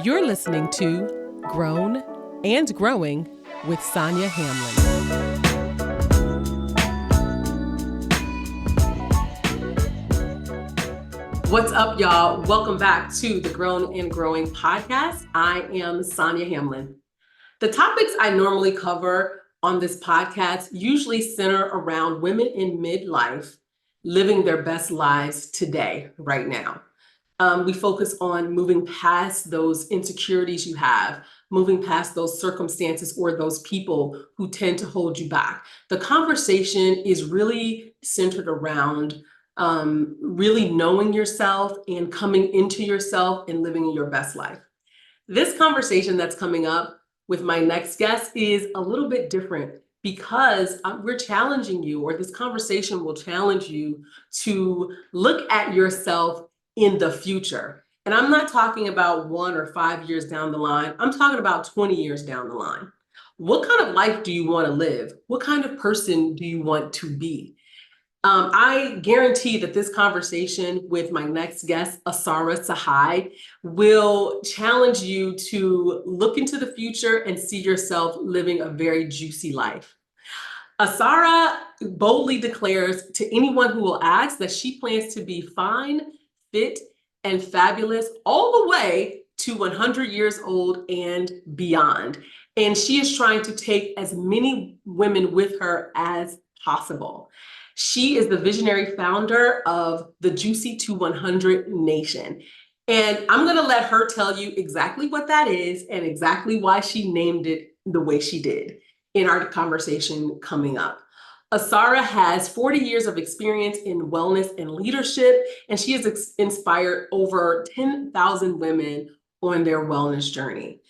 You're listening to Grown and Growing with Sonia Hamlin. What's up, y'all? Welcome back to the Grown and Growing podcast. I am Sonia Hamlin. The topics I normally cover on this podcast usually center around women in midlife living their best lives today, right now. We focus on moving past those insecurities you have, moving past those circumstances or those people who tend to hold you back. The conversation is really centered around really knowing yourself and coming into yourself and living your best life. This conversation that's coming up with my next guest is a little bit different because we're challenging you, or this conversation will challenge you to look at yourself in the future. And I'm not talking about 1 or 5 years down the line. I'm talking about 20 years down the line. What kind of life do you want to live? What kind of person do you want to be? I guarantee that this conversation with my next guest, Asara Tsehai, will challenge you to look into the future and see yourself living a very juicy life. Asara boldly declares to anyone who will ask that she plans to be fine, fit, and fabulous all the way to 100 years old and beyond. And she is trying to take as many women with her as possible. She is the visionary founder of the Juicy to 100 Nation. And I'm going to let her tell you exactly what that is and exactly why she named it the way she did in our conversation coming up. Asara has 40 years of experience in wellness and leadership, and she has inspired over 10,000 women on their wellness journey.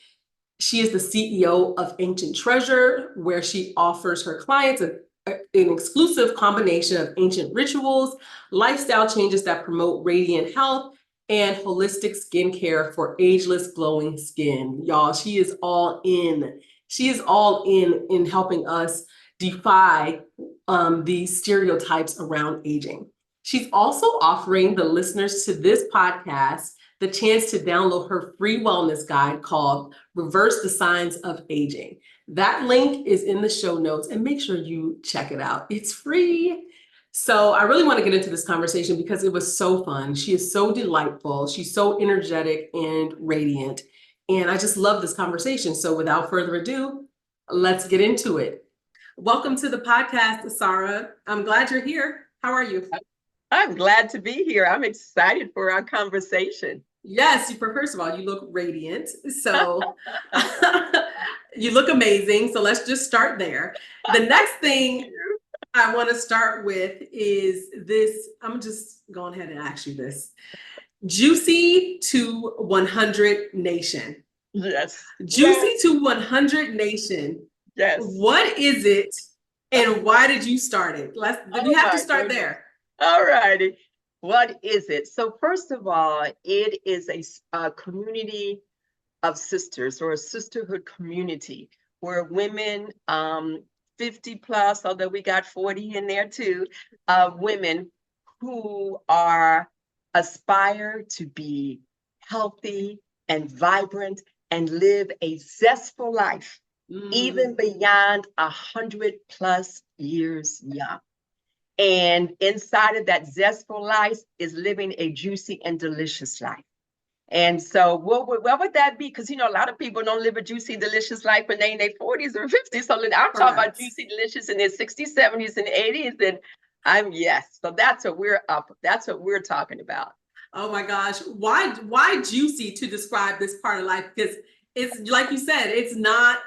She is the CEO of Ancient Treasure, where she offers her clients an exclusive combination of ancient rituals, lifestyle changes that promote radiant health, and holistic skincare for ageless, glowing skin. Y'all, she is all in. She is all in helping us defy these stereotypes around aging. She's also offering the listeners to this podcast the chance to download her free wellness guide called Reverse the Signs of Aging. That link is in the show notes, and make sure you check it out. It's free. So I really want to get into this conversation because it was so fun. She is so delightful. She's so energetic and radiant. And I just love this conversation. So without further ado, let's get into it. Welcome to the podcast, Asara. I'm glad you're here. How are you? I'm glad to be here. I'm excited for our conversation. Yes, first of all, you look radiant. So you look amazing. So let's just start there. The next thing I want to start with is this. I'm just going ahead and ask you this. Juicy to 100 Nation. Yes. Juicy to 100 Nation. Yes. What is it and why did you start it? We have to start there. All righty. What is it? So first of all, it is a community of sisters, or a sisterhood community where women 50 plus, although we got 40 in there too, women who aspire to be healthy and vibrant and live a zestful life, even beyond 100 plus years young. And inside of that zestful life is living a juicy and delicious life. And so what would that be? Because, a lot of people don't live a juicy, delicious life when they're in their 40s or 50s. So I'm talking about juicy, delicious in their 60s, 70s, and 80s. And so that's what we're talking about. Oh my gosh. Why juicy to describe this part of life? Because it's like you said, it's not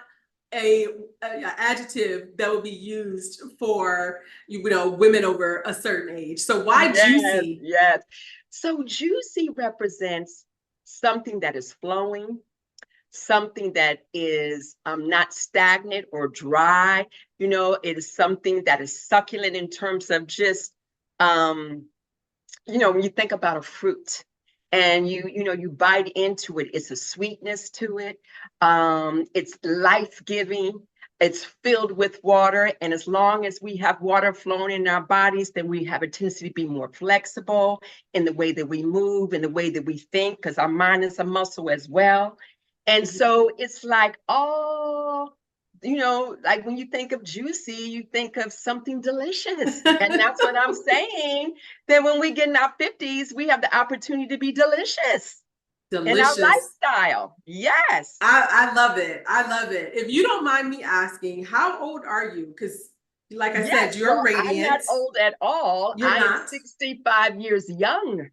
a adjective that will be used for women over a certain age. So why juicy? Yes. So juicy represents something that is flowing, something that is not stagnant or dry. It is something that is succulent in terms of just when you think about a fruit and you bite into it, it's a sweetness to it. It's life-giving. It's filled with water. And as long as we have water flowing in our bodies, then we have a tendency to be more flexible in the way that we move, in the way that we think, because our mind is a muscle as well. And so it's like, oh, like when you think of juicy, you think of something delicious. And that's what I'm saying. That when we get in our 50s, we have the opportunity to be delicious in our Delicious. lifestyle. Yes. I love it. I love it. If you don't mind me asking, how old are you? Because, like I said, Yes. you're Well, I'm not radiant. old at all. You're I am not. 65 years young.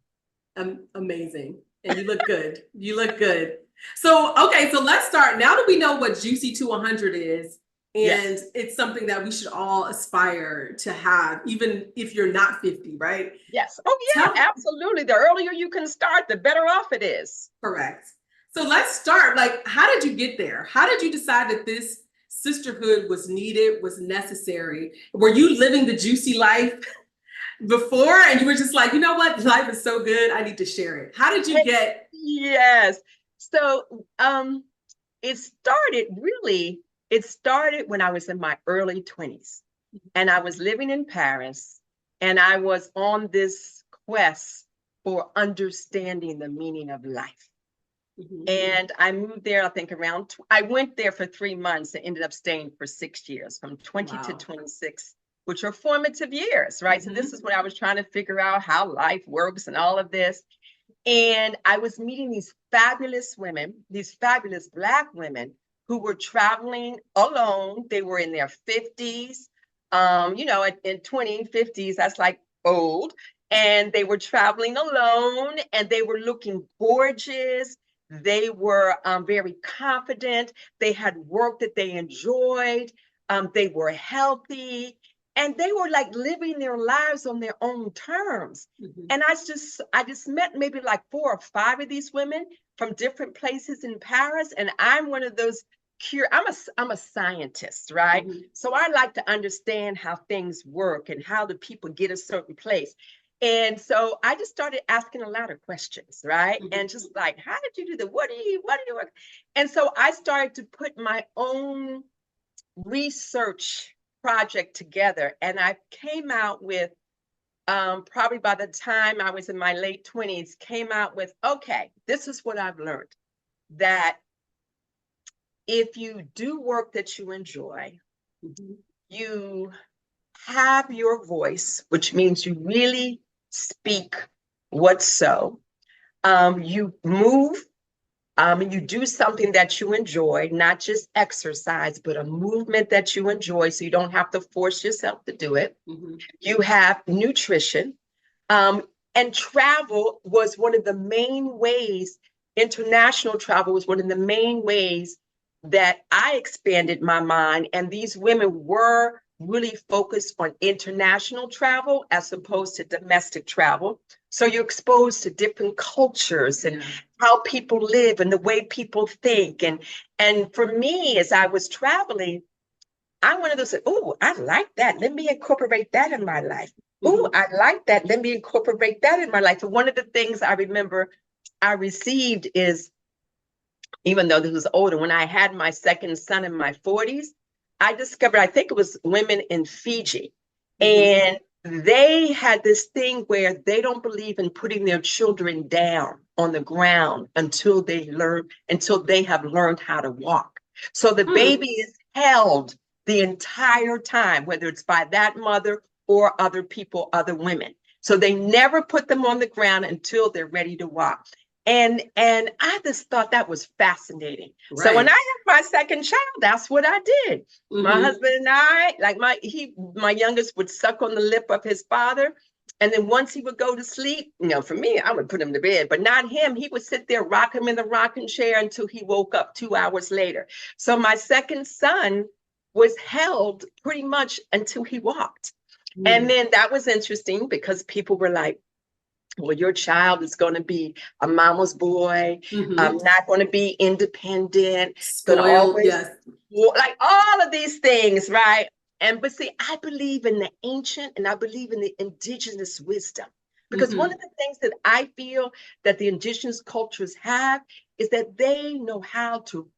Amazing. And you look good. You look good. So, okay, so let's start. Now that we know what Juicy to 100 is, and Yes. it's something that we should all aspire to have, even if you're not 50, right? Yes. Oh, yeah, Tell absolutely. The earlier you can start, the better off it is. Correct. So let's start. Like, how did you get there? How did you decide that this sisterhood was needed, was necessary? Were you living the juicy life before and you were just like, you know what? Life is so good. I need to share it. How did you get? Yes. So it started when I was in my early 20s and I was living in Paris and I was on this quest for understanding the meaning of life. Mhm. And I moved there, I think I went there for 3 months and ended up staying for 6 years, from 20 to Wow. 26, which are formative years, right? So this is when I was trying to figure out how life works and all of this. And I was meeting these fabulous women, these fabulous Black women who were traveling alone. They were in their 50s, in 20, 50s, that's like old. And they were traveling alone and they were looking gorgeous. They were very confident. They had work that they enjoyed. They were healthy and they were like living their lives on their own terms. Mhm. And I just met maybe like 4 or 5 of these women from different places in Paris. And I'm one of those I'm a scientist, right? Mhm. So I like to understand how things work and how the people get a certain place. And so I just started asking a lot of questions, right? Mhm. And just like, how did you do that? What do you? And so I started to put my own research project together. And I came out with, probably by the time I was in my late 20s, came out with, okay, this is what I've learned, that if you do work that you enjoy, Mhm. you have your voice, which means you really speak what's so. You move, and you do something that you enjoy, not just exercise, but a movement that you enjoy, so you don't have to force yourself to do it. Mhm. You have nutrition, and travel was one of the main ways, international travel was one of the main ways that I expanded my mind. And these women were really focused on international travel as opposed to domestic travel. So you're exposed to different cultures and Yeah. how people live and the way people think. And for me, as I was traveling, I'm one of those, oh, I like that. Let me incorporate that in my life. Oh, Mhm. I like that. Let me incorporate that in my life. And one of the things I remember I received is, even though this was older, when I had my second son in my 40s, I discovered, I think it was women in Fiji. Mhm. And they had this thing where they don't believe in putting their children down on the ground until they have learned how to walk. So the Mm. baby is held the entire time, whether it's by that mother or other people, other women. So they never put them on the ground until they're ready to walk. And I just thought that was fascinating. So when I Right. had my second child, that's what I did. My Mhm. husband and I, like my youngest would suck on the lip of his father. And then once he would go to sleep, for me, I would put him to bed, but not him. He would sit there, rock him in the rocking chair until he woke up 2 hours later. So my second son was held pretty much until he walked. And Mm. then that was interesting because people were like, well, your child is going to be a mama's boy, Mhm. not going to be independent, going to Spoiled. always, Yes. like all of these things, right? But see, I believe in the ancient and I believe in the indigenous wisdom. Because one Mhm. of the things that I feel that the indigenous cultures have is that they know how to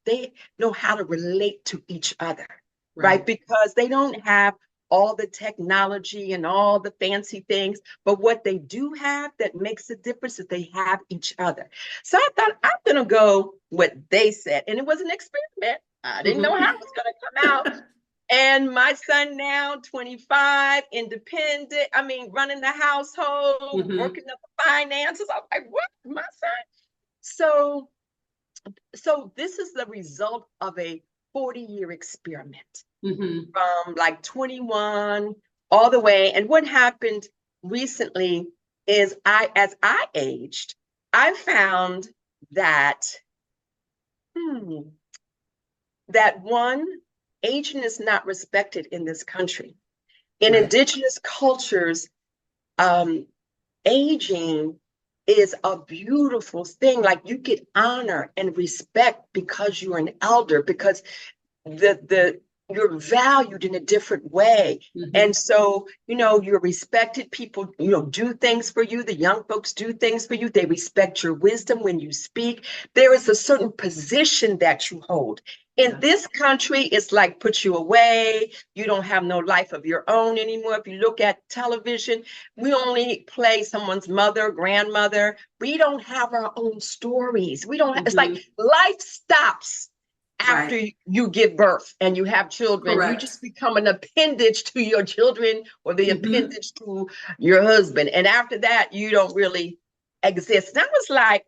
relate to each other, right? Right. Because they don't have all the technology and all the fancy things, but what they do have that makes a difference is they have each other. So I thought, I'm going to go what they said. And it was an experiment. I didn't know how it was going to come out. And my son now, 25, independent, I mean, running the household, working up the finances. I'm like, what? My son? So this is the result of a 40-year experiment from like 21 all the way. And what happened recently is as I aged, I found that, aging is not respected in this country. In indigenous cultures, aging is a beautiful thing. Like, you get honor and respect because you're an elder, because you're valued in a different way. And so, you're respected. People, do things for you. The young folks do things for you. They respect your wisdom when you speak. There is a certain position that you hold. In this country, it's like put you away. You don't have no life of your own anymore. If you look at television, we only play someone's mother, grandmother. We don't have our own stories. We don't. It's like life stops after you give birth and you have children. You just become an appendage to your children or the appendage to your husband. And after that, you don't really exist. And I was like,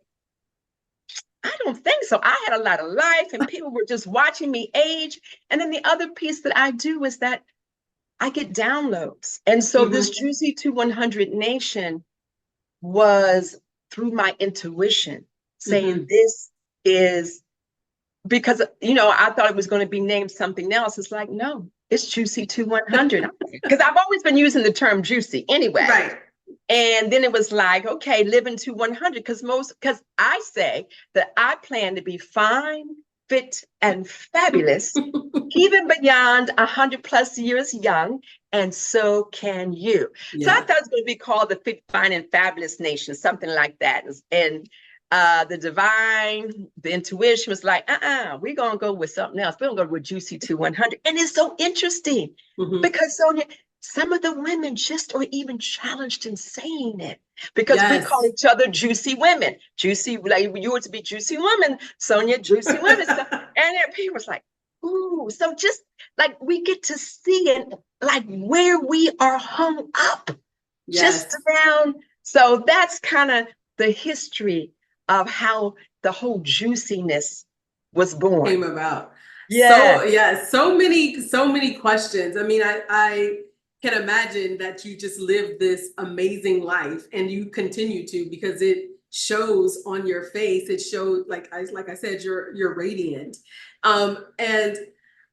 I don't think so. I had a lot of life and people were just watching me age. And then the other piece that I do is that I get downloads. And so this Juicy to 100 Nation was through my intuition, saying this is, because, I thought it was going to be named something else. It's like, no, it's Juicy to 100. Because I've always been using the term juicy anyway. Right. And then it was like, okay, living to 100, because I say that I plan to be fine, fit, and fabulous, even beyond 100 plus years young, and so can you. So I thought it was going to be called the Fit, Fine, and Fabulous Nation, something like that. And the intuition was like, we're going to go with something else. We're going to go with Juicy to 100. And it's so interesting because, Sonia, some of the women just are even challenged in saying it, because we call each other juicy women. Juicy, like you were to be juicy woman, Sonia, juicy women. And then people was like, ooh, so just like we get to see it, like where we are hung up just around. So that's kind of the history of how the whole juiciness was born. Came about. So many questions. I mean, I can imagine that you just lived this amazing life and you continue to, because it shows on your face. It shows, like I said, you're radiant. And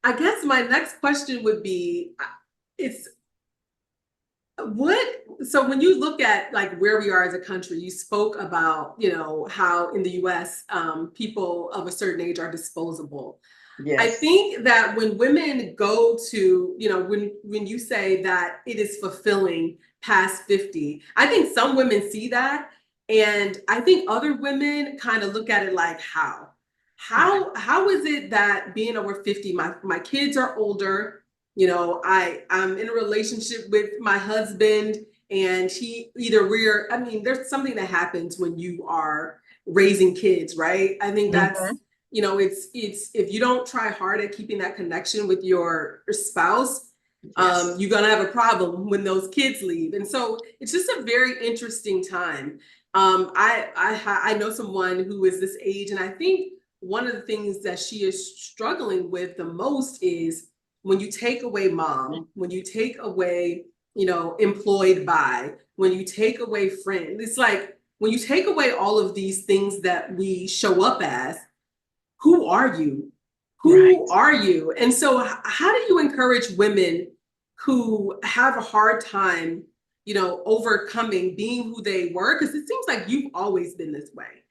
I guess my next question would be, so when you look at like where we are as a country, you spoke about, how in the US, people of a certain age are disposable. I think that when women go to, when you say that it is fulfilling past 50, I think some women see that. And I think other women kind of look at it like, how is it that being over 50, my kids are older, I'm in a relationship with my husband and there's something that happens when you are raising kids, right? I think that's, it's if you don't try hard at keeping that connection with your spouse, you're gonna have a problem when those kids leave. And so it's just a very interesting time. I know someone who is this age, and I think one of the things that she is struggling with the most is when you take away mom, when you take away, employed by, when you take away friend. It's like when you take away all of these things that we show up as, who are you? Who are you? And so how do you encourage women who have a hard time, overcoming being who they were? Because it seems like you've always been this way.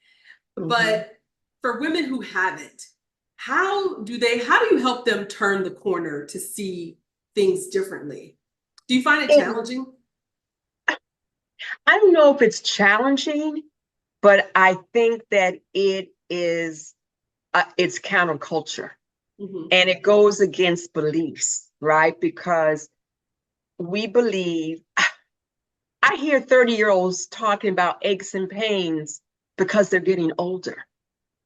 But for women who haven't, how do you help them turn the corner to see things differently? Do you find it challenging? I don't know if it's challenging, but I think that it is, it's counterculture and it goes against beliefs, right? Because we believe, I hear 30-year-olds talking about aches and pains because they're getting older,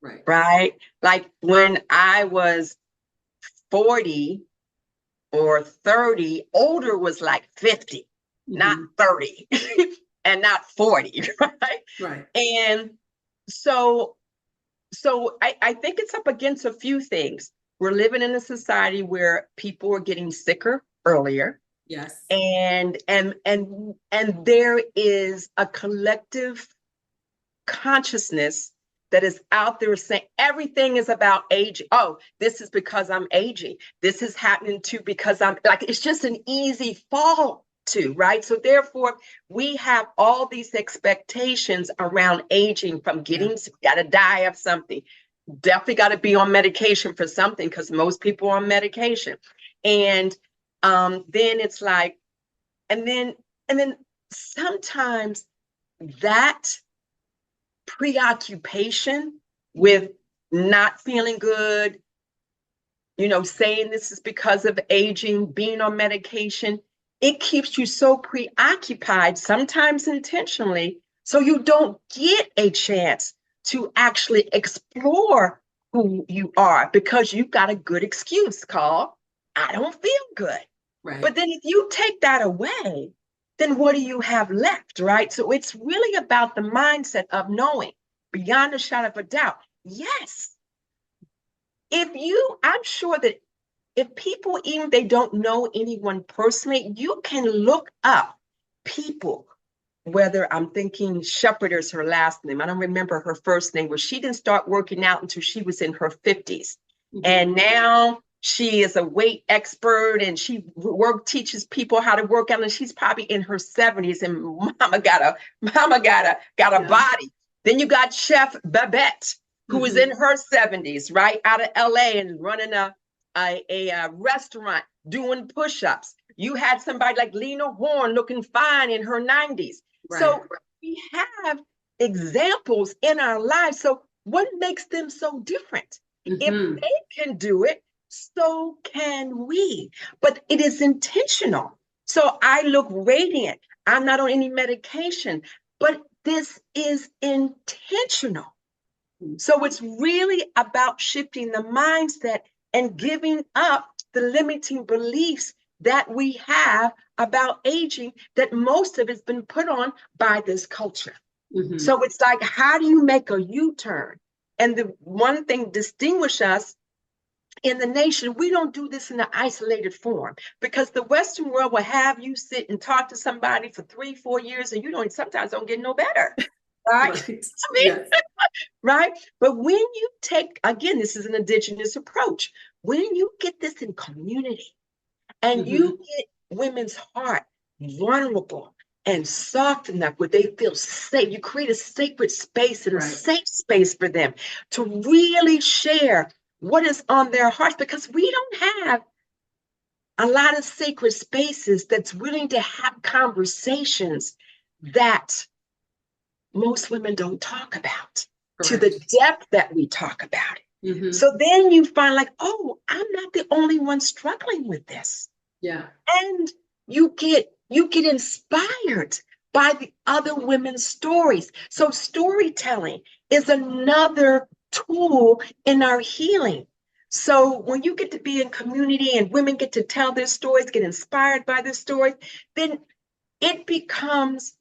Right. right? Like when I was 40 or 30, older was like 50, not 30 and not 40, right? Right. And so I think it's up against a few things. We're living in a society where people are getting sicker earlier. Yes. And there is a collective consciousness that is out there saying everything is about aging. Oh, this is because I'm aging. This is happening too because I'm like, it's just an easy fall to, right? So therefore, we have all these expectations around aging, from getting, got to die of something. Definitely got to be on medication for something, because most people are on medication. And then it's like, and then sometimes that preoccupation with not feeling good, saying this is because of aging, being on medication, it keeps you so preoccupied, sometimes intentionally, so you don't get a chance to actually explore who you are, because you've got a good excuse called, I don't feel good. Right. But then if you take that away, then what do you have left, right? So it's really about the mindset of knowing beyond a shadow of a doubt. Yes. I'm sure that if people, even if they don't know anyone personally, you can look up people, whether I'm thinking Shepherd is her last name. I don't remember her first name, where she didn't start working out until she was in her 50s. And now she is a weight expert, and she teaches people how to work out, and she's probably in her 70s, and mama got a body. Then you got Chef Babette, who is in her 70s, right, out of LA, and running a restaurant, doing push-ups. You had somebody like Lena Horne looking fine in her 90s. Right. So we have examples in our lives. So what makes them so different? If they can do it, so can we. But it is intentional. So I look radiant. I'm not on any medication, but this is intentional. So it's really about shifting the mindset and giving up the limiting beliefs that we have about aging, that most of it's been put on by this culture. So it's like, how do you make a U-turn? And the one thing distinguishes us in the nation, we don't do this in an isolated form, because the Western world will have you sit and talk to somebody for 3-4 years, and you sometimes don't get no better. Right? I mean, yes. Right? But when you take, again, this is an indigenous approach. When you get this in community, and you get women's heart vulnerable and soft enough where they feel safe, you create a sacred space and a safe space for them to really share what is on their hearts, because we don't have a lot of sacred spaces that's willing to have conversations that most women don't talk about to the depth that we talk about it. So then you find like, oh, I'm not the only one struggling with this. Yeah. And you get inspired by the other women's stories. So storytelling is another tool in our healing. So when you get to be in community and women get to tell their stories, get inspired by their stories, then it becomes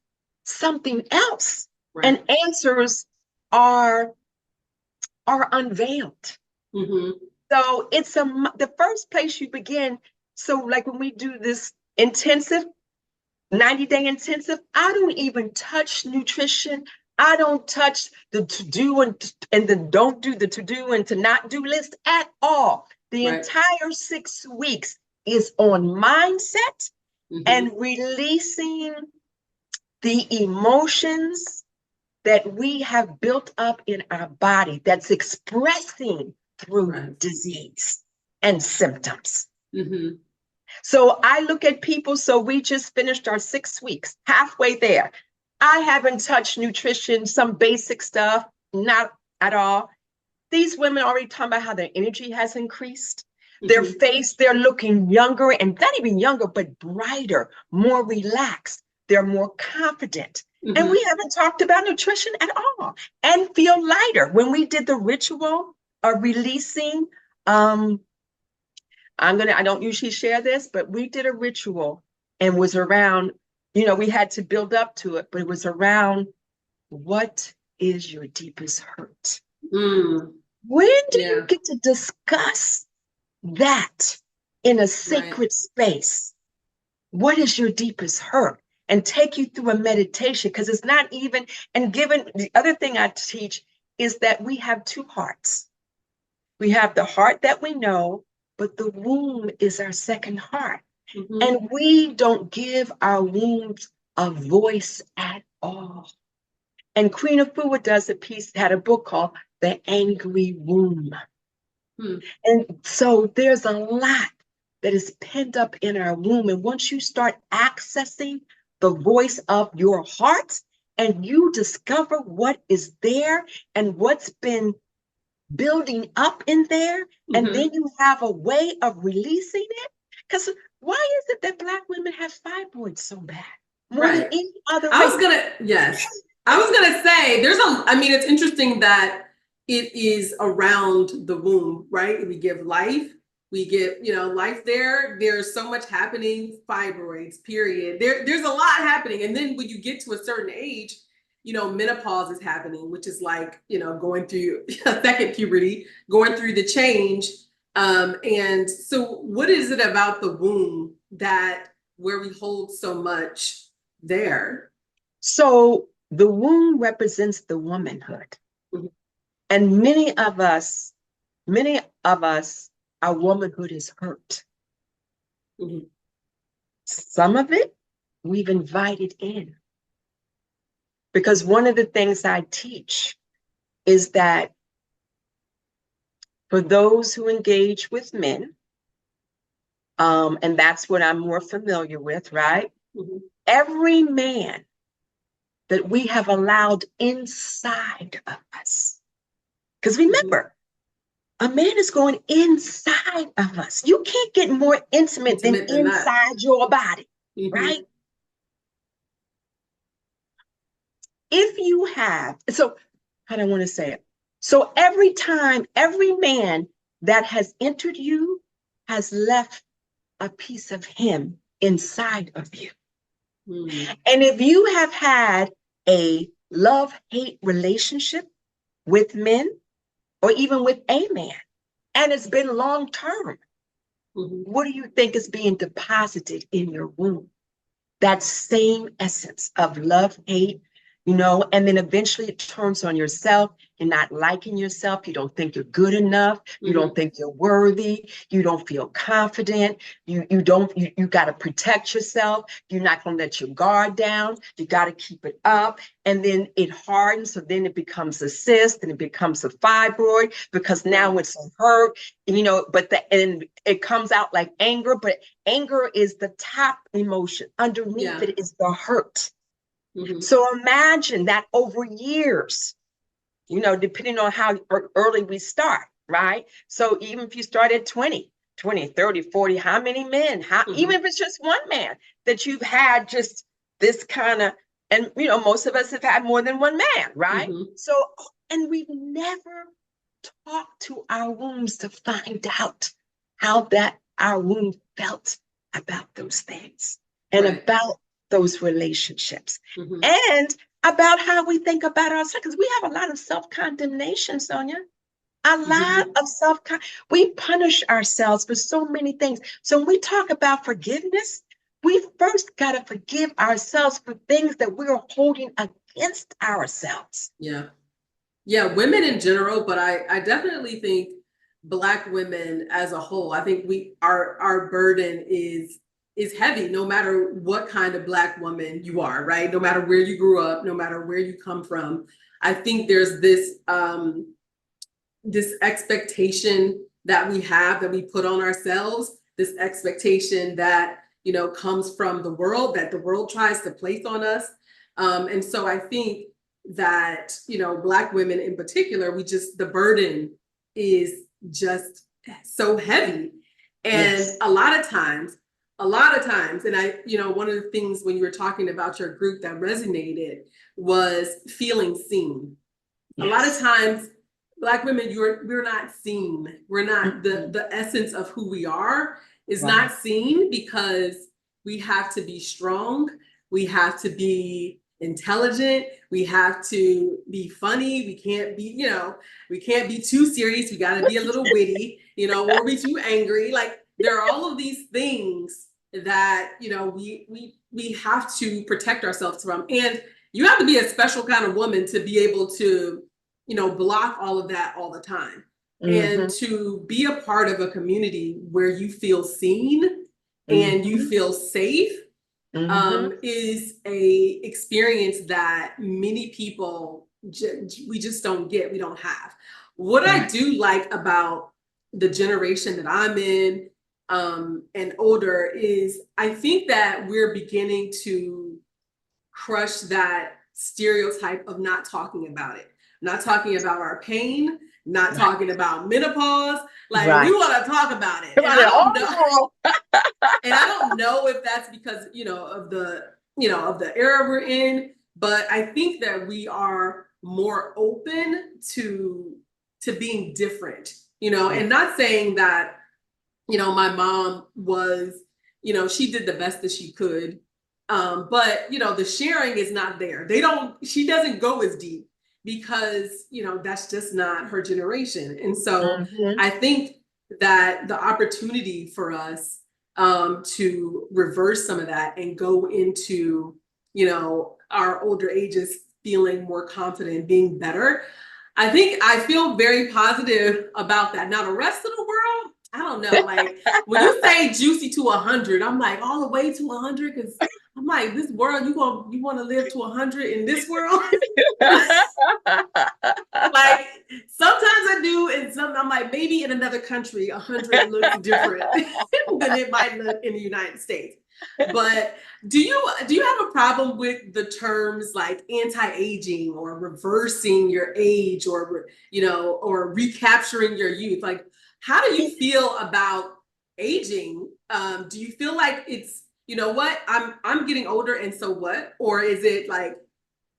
something else. And answers are unveiled. So it's the first place you begin. So like when we do this intensive, 90-day intensive, I don't even touch nutrition. I don't touch the to-do and the don't do, the to-do and to not do list at all. The entire 6 weeks is on mindset and releasing the emotions that we have built up in our body that's expressing through disease and symptoms. So I look at people, so we just finished our 6 weeks, halfway there. I haven't touched nutrition, some basic stuff, not at all. These women already talking about how their energy has increased. Their face, they're looking younger, and not even younger, but brighter, more relaxed. They're more confident. And we haven't talked about nutrition at all, and feel lighter. When we did the ritual of releasing, I don't usually share this, but we did a ritual and was around, we had to build up to it, but it was around, what is your deepest hurt? When do you get to discuss that in a sacred space? What is your deepest hurt? And take you through a meditation, because it's not even, and given the other thing I teach is that we have two hearts. We have the heart that we know, but the womb is our second heart. And we don't give our wombs a voice at all. And Queen Afua does had a book called The Angry Womb. And so there's a lot that is pent up in our womb. And once you start accessing the voice of your heart and you discover what is there and what's been building up in there, and then you have a way of releasing it. Because why is it that Black women have fibroids so bad? More than any other race? I was gonna say, it's interesting that it is around the womb, right? We give life, we give, life there. There's so much happening, fibroids, period. There's a lot happening. And then when you get to a certain age, menopause is happening, which is like, going through a second puberty, going through the change. And so what is it about the womb where we hold so much there? So the womb represents the womanhood. And many of us, our womanhood is hurt. Some of it we've invited in. Because one of the things I teach is that for those who engage with men, and that's what I'm more familiar with, right? Every man that we have allowed inside of us. Because remember, a man is going inside of us. You can't get more intimate than inside your body, right? If you have, so how do I want to say it? So every man that has entered you has left a piece of him inside of you. And if you have had a love-hate relationship with men, or even with a man, and it's been long-term, what do you think is being deposited in your womb? That same essence of love, hate, and then eventually it turns on yourself. You're not liking yourself. You don't think you're good enough. You don't think you're worthy. You don't feel confident. You got to protect yourself. You're not going to let your guard down. You got to keep it up. And then it hardens. So then it becomes a cyst and it becomes a fibroid, because now it's a hurt, and it comes out like anger, but anger is the top emotion. Underneath it is the hurt. So imagine that over years, depending on how early we start, right? So even if you start at 20, 30, 40, how many men, even if it's just one man that you've had just this kind of, and most of us have had more than one man, right? So, and we've never talked to our wombs to find out how our womb felt about those things and about those relationships and about how we think about ourselves, because we have a lot of self-condemnation, Sonia. A lot of we punish ourselves for so many things. So when we talk about forgiveness, we first got to forgive ourselves for things that we're holding against ourselves. Yeah, women in general, but I definitely think Black women as a whole. I think our burden is heavy, no matter what kind of Black woman you are, right? No matter where you grew up, no matter where you come from. I think there's this expectation that we put on ourselves, this expectation that, comes from the world, that the world tries to place on us. And so I think that, Black women in particular, the burden is just so heavy. And Yes. a lot of times, and one of the things when you were talking about your group that resonated was feeling seen. A lot of Yes. times, Black women, we're not seen. We're not Mhm. the essence of who we are is not Right. seen because we have to be strong. We have to be intelligent. We have to be funny. We can't be too serious. We got to be a little witty, or be too angry. Like there are all of these things that, we have to protect ourselves from. And you have to be a special kind of woman to be able to, block all of that all the time. And Mm-hmm. to be a part of a community where you feel seen and you Mm-hmm. feel safe Mm-hmm. is a experience that many people we just don't get. We don't have. What I Right. do like about the generation that I'm in and older is I think that we're beginning to crush that stereotype of not talking about it, not talking about our pain, not Right. talking about menopause. Like we Right. want to talk about it. Come And on, I don't know. oh, And I don't know if that's because, of the era we're in, but I think that we are more open to being different, yeah. and not saying that, my mom was, she did the best that she could. But the sharing is not there. She doesn't go as deep because, that's just not her generation. And so Mm-hmm. I think that the opportunity for us to reverse some of that and go into, our older ages feeling more confident, being better. I feel very positive about that. Now, the rest of the world, I don't know. Like when you say juicy to 100, I'm like all the way to 100 because I'm like this world. You want to live to 100 in this world? Like sometimes I do, and I'm like maybe in another country 100 looks different than it might look in the United States. But do you have a problem with the terms like anti-aging or reversing your age or or recapturing your youth? Like how do you feel about aging? Do you feel like it's, what, I'm getting older and so what? Or is it like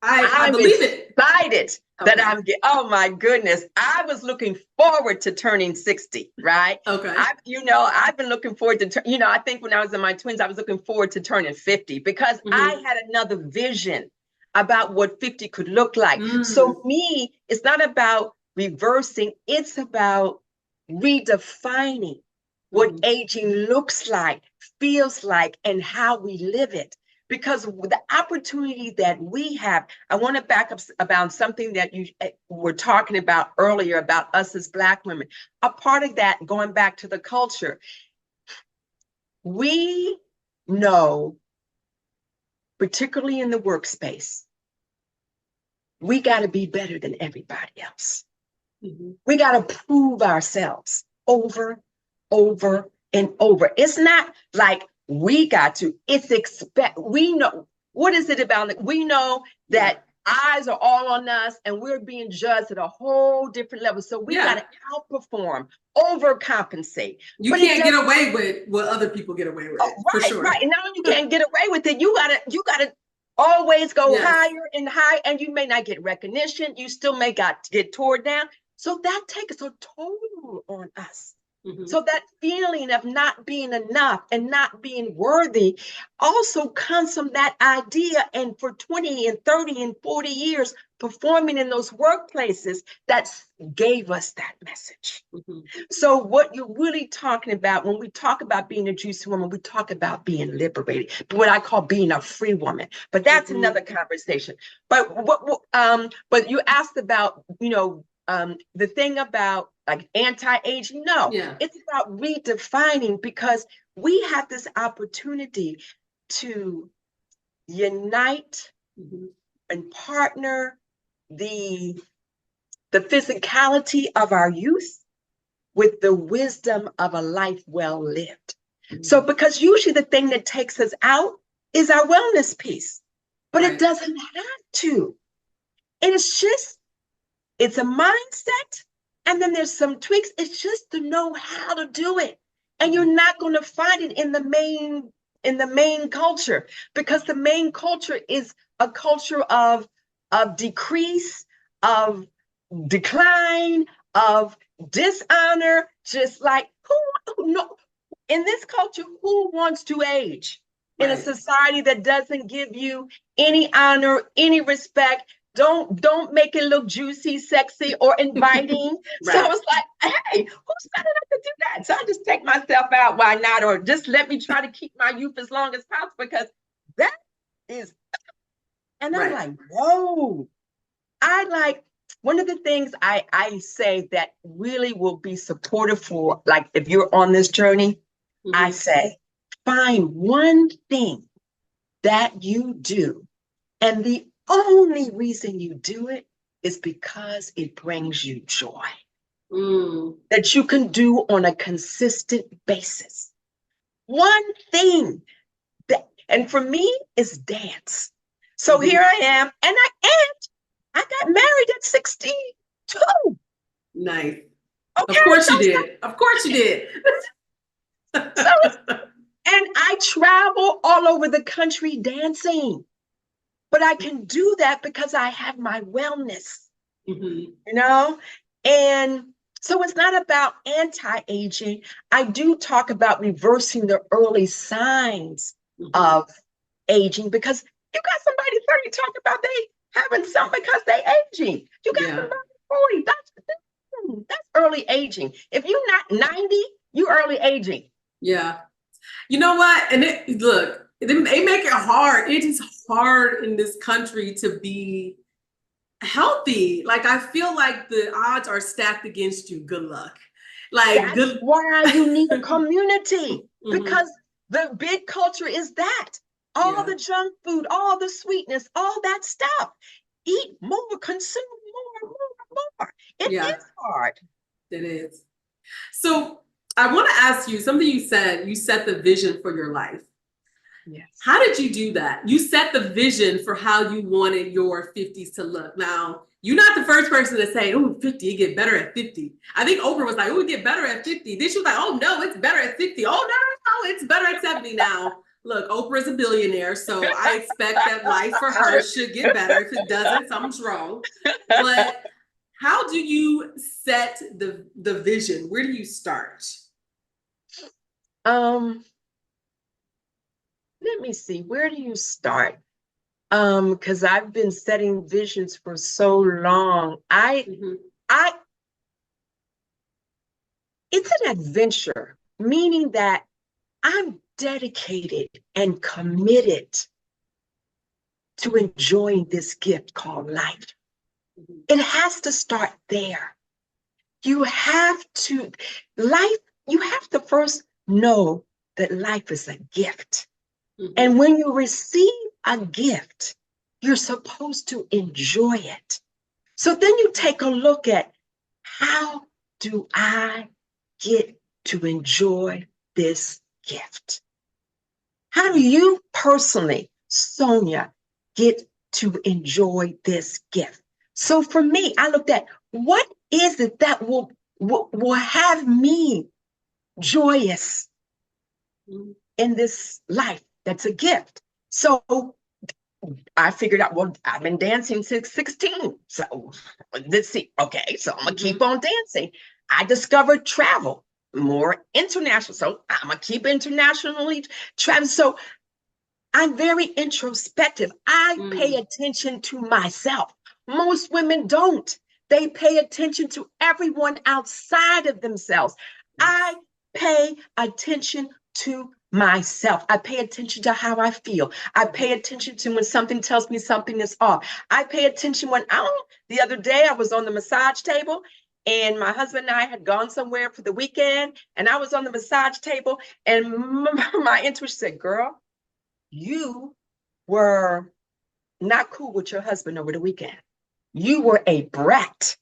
I I'm believe it? excited that Okay. oh my goodness. I was looking forward to turning 60, right? Okay. I've been looking forward to, I think when I was in my twins, I was looking forward to turning 50 because I Mm-hmm. had another vision about what 50 could look like. Mm. So me, it's not about reversing, it's about redefining what Mm-hmm. aging looks like, feels like, and how we live it. Because the opportunity that we have, I want to back up about something that you were talking about earlier about us as Black women. A part of that, going back to the culture, we know, particularly in the workspace, we got to be better than everybody else. Mm-hmm. We got to prove ourselves over, over, and over. It's not like we got to, we know, what is it about it? We know Yeah. that eyes are all on us and we're being judged at a whole different level. So we got Yeah. to outperform, overcompensate. You But it can't get doesn't, away with what other people get away with, oh, for right, sure. right. And now you can't get away with it. You gotta always go Yes. higher and higher, and you may not get recognition. You still may get torn down. So that takes a toll on us. Mm-hmm. So that feeling of not being enough and not being worthy also comes from that idea. And for 20 and 30 and 40 years, performing in those workplaces that gave us that message. Mm-hmm. So what you're really talking about when we talk about being a juicy woman, we talk about being liberated, what I call being a free woman. But that's Mm-hmm. another conversation. But you asked about, the thing about like anti-aging. No, Yeah. it's about redefining because we have this opportunity to unite Mm-hmm. and partner the the physicality of our youth with the wisdom of a life well lived. So, Mm-hmm. because usually the thing that takes us out is our wellness piece, but it Right. doesn't have to. It's a mindset, and then there's some tweaks. It's just to know how to do it. And you're not going to find it in the main culture, because the main culture is a culture of decrease, of decline, of dishonor. Just like who no, in this culture, who wants to age in a Right. society that doesn't give you any honor, any respect? Don't make it look juicy, sexy, or inviting. So Right. it's like, hey, who signed up to do that? So I just take myself out. Why not? Or just let me try to keep my youth as long as possible, because that is. And I'm Right. like, whoa. I like one of the things I say that really will be supportive for, like, if you're on this journey, I Mhm. say, find one thing that you do, and the only reason you do it is because it brings you joy, Mm. that you can do on a consistent basis. One thing and for me, it's dance. So Mhm. here I am, and I got married at 62. Nice. Of Okay, course you did. Of course you did. so and I travel all over the country dancing, but I can do that because I have my wellness, Mhm. you know? And so it's not about anti-aging. I do talk about reversing the early signs Mhm. of aging, because you got somebody 30 talking about they having something because they aging. You got Yeah. somebody 40. That's early aging. If you're not 90, you early aging. Yeah. You know what? And look, they make it hard. It is hard in this country to be healthy. Like I feel like the odds are stacked against you. Good luck. Like That's good. why you need a community, Mhm. because the big culture is that all Yeah. the junk food, all the sweetness, all that stuff. Eat more, consume more, more, more. It Yeah. is hard. It is. So I want to ask you something you said. You set the vision for your life. Yes. How did you do that? You set the vision for how you wanted your 50s to look. Now, you're not the first person to say, oh, 50, it get better at 50. I think Oprah was like, oh, it get better at 50. Then she was like, oh, no, it's better at 60. Oh, no, no, no, it's better at 70 now. Look, Oprah's a billionaire, so I expect that life for her should get better. If it doesn't, something's wrong. But how do you set the vision? Where do you start? um, Let me see. Where do you start? Because I've been setting visions for so long. Mhm. I, it's an adventure, meaning that I'm dedicated and committed to enjoying this gift called life. Mhm. It has to start there. You have to, life, you have to first know that life is a gift. Mhm. And when you receive a gift, you're supposed to enjoy it. So then you take a look at, how do I get to enjoy this gift? How do you personally, Sonia, get to enjoy this gift? So for me, I looked at, what is it that will have me joyous Mhm. in this life that's a gift? So I figured out, well, I've been dancing since 16. So let's see. Okay, so I'm gonna keep Mhm. on dancing. I discovered travel, more international. So I'm gonna keep internationally traveling. So I'm very introspective. I pay Mm. attention to myself. Most women don't. They pay attention to everyone outside of themselves. I Yes. pay attention to myself. I pay attention to how I feel. I pay attention to when something tells me something is off. I pay attention when, the other day I was on the massage table, and my husband and I had gone somewhere for the weekend, and I was on the massage table, and my intuition said, girl, you were not cool with your husband over the weekend. You were a brat.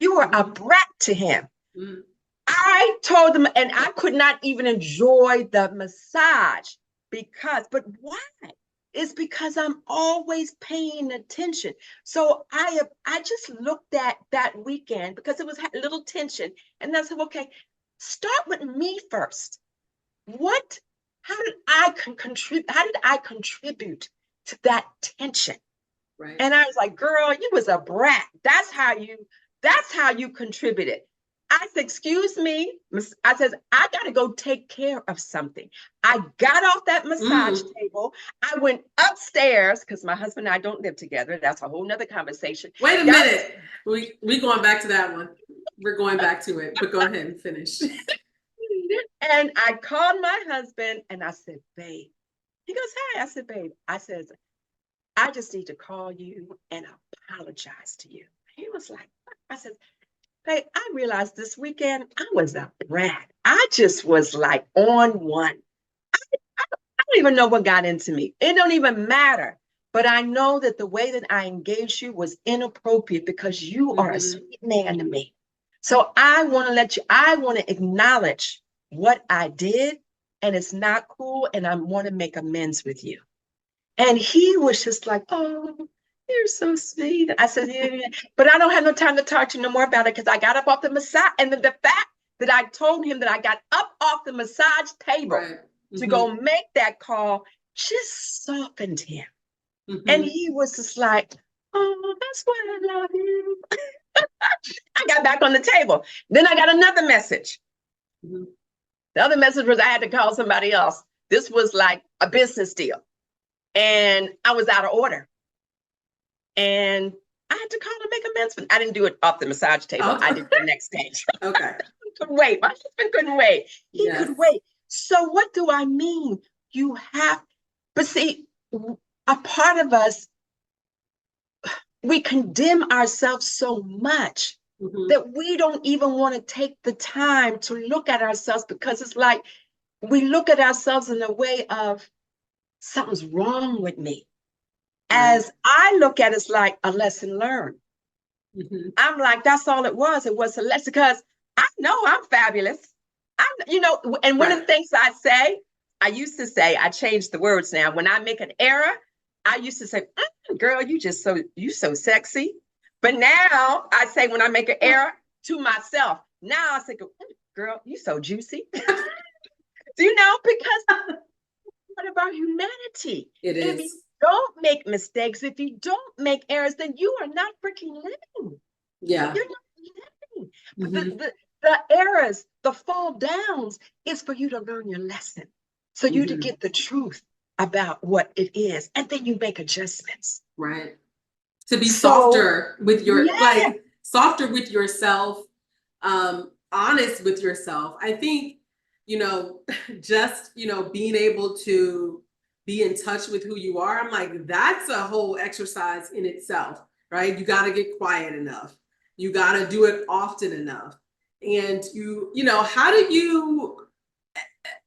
You were a Mhm. brat to him. Mhm. I told them, and I could not even enjoy the massage but why? It's because I'm always paying attention. So I just looked at that weekend because it was a little tension, and I said, okay, Start with me first. How did I contribute to that tension? Right. And I was like, girl, you was a brat. That's how you contributed. I said, excuse me. I said, I got to go take care of something. I got off that massage table. I went upstairs because my husband and I don't live together. That's a whole nother conversation. Wait a minute. We going back to that one. We're going back to it, but go ahead and finish. And I called my husband and I said, babe. He goes, hey. I said, babe. I said, I just need to call you and apologize to you. He was like, what? I said, babe, I realized this weekend I was a brat. I just was like on one. I don't even know what got into me. It don't even matter. But I know that the way that I engaged you was inappropriate because you are a sweet man to me. So I want to acknowledge what I did, and it's not cool, and I want to make amends with you. And he was just like, oh, you're so sweet. I said, yeah, but I don't have no time to talk to you no more about it because I got up off the massage. And the fact that I told him that I got up off the massage table to go make that call just softened him. And he was just like, oh, that's why I love you. I got back on the table. Then I got another message. The other message was I had to call somebody else. This was like a business deal. And I was out of order. And I had to call and make amends. I didn't do it off the massage table. I did the next day. Okay. Couldn't wait. My husband couldn't wait. He could wait. So what do I mean? But see, a part of us, we condemn ourselves so much that we don't even want to take the time to look at ourselves, because it's like we look at ourselves in a way of something's wrong with me. As I look at it, it's like a lesson learned. I'm like, that's all it was. It was a lesson because I know I'm fabulous. And one of the things I used to say, I changed the words now. When I make an error, I used to say, girl, you so sexy. But now I say, when I make an error to myself, now I say, girl, you so juicy. Because what about humanity? It is. If you don't make mistakes, if you don't make errors, then you are not freaking living. Yeah. You're not living. The errors, the fall downs is for you to learn your lesson. So you to get the truth about what it is. And then you make adjustments. Right. To be softer with softer with yourself, honest with yourself. I think, just, being able to be in touch with who you are, I'm like, that's a whole exercise in itself, right? You got to get quiet enough. You got to do it often enough. And how do you,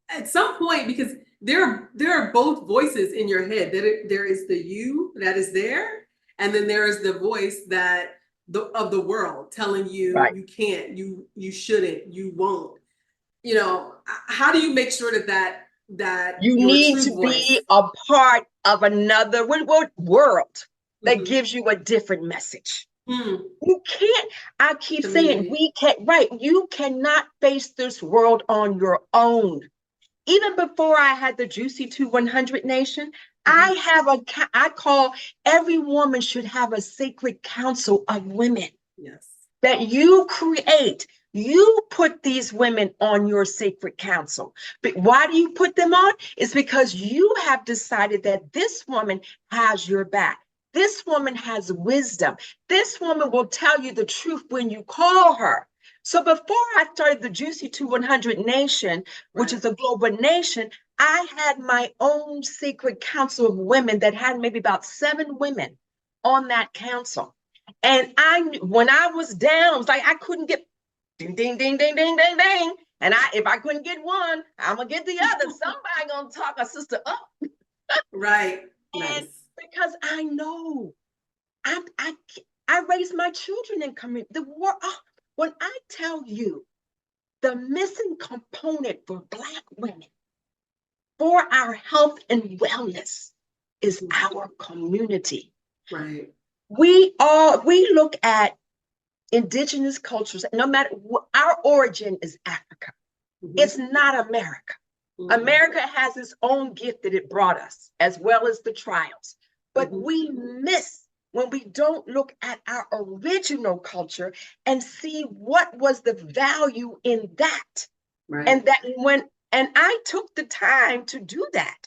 at some point, because there are both voices in your head, there is the you that is there, and then there is the voice of the world telling you, you can't, you shouldn't, you won't. How do you make sure that you need to be a part of another world that gives you a different message? You can't, I keep saying, you cannot face this world on your own. Even before I had the Juicy 2100 Nation, I call every woman should have a sacred council of women that you create. You put these women on your sacred council. But why do you put them on? It's because you have decided that this woman has your back. This woman has wisdom. This woman will tell you the truth when you call her. So before I started the Juicy 2100 Nation, which is a global nation, I had my own secret council of women that had maybe about 7 women on that council. And when I was down, it was like I couldn't get ding, ding, ding, ding, ding, ding, ding. And if I couldn't get one, I'm going to get the other. Somebody going to talk a sister up. Right. And because I know I raised my children in community. When I tell you the missing component for Black women, for our health and wellness, is our community. Right. We look at indigenous cultures, no matter what, our origin is Africa. It's not America. America has its own gift that it brought us, as well as the trials. But we miss when we don't look at our original culture and see what was the value in that. Right. And I took the time to do that.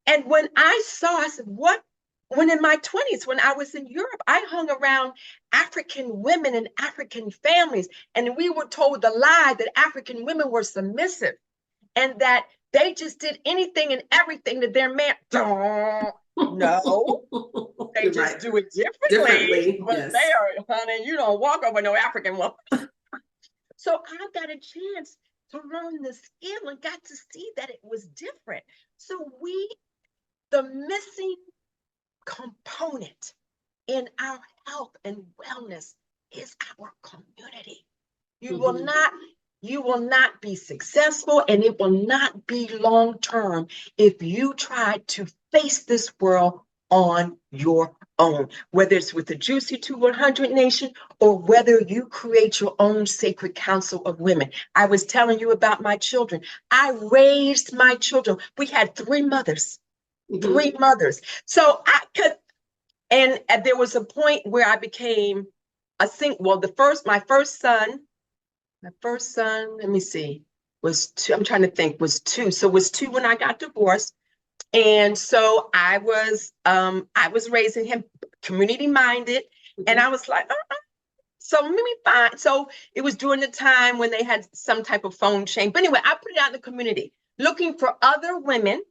And when I saw, I said, when in my 20s, when I was in Europe, I hung around African women and African families, and we were told the lie that African women were submissive and that they just did anything and everything that their man. No, they just do it differently. But yes. they are, honey, you don't walk over no African woman. So I got a chance to learn the skill and got to see that it was different. So the missing component in our health and wellness is our community. You will not be successful, and it will not be long-term if you try to face this world on your own, whether it's with the Juicy 200 Nation or whether you create your own sacred council of women. I was telling you about my children. I raised my children. We had three mothers. So I could, and there was a point where I became my first son, let me see, was two. I'm trying to think, was two. So it was two when I got divorced. And so I was raising him community minded. And I was like, so let me find. So it was during the time when they had some type of phone chain. But anyway, I put it out in the community, looking for other women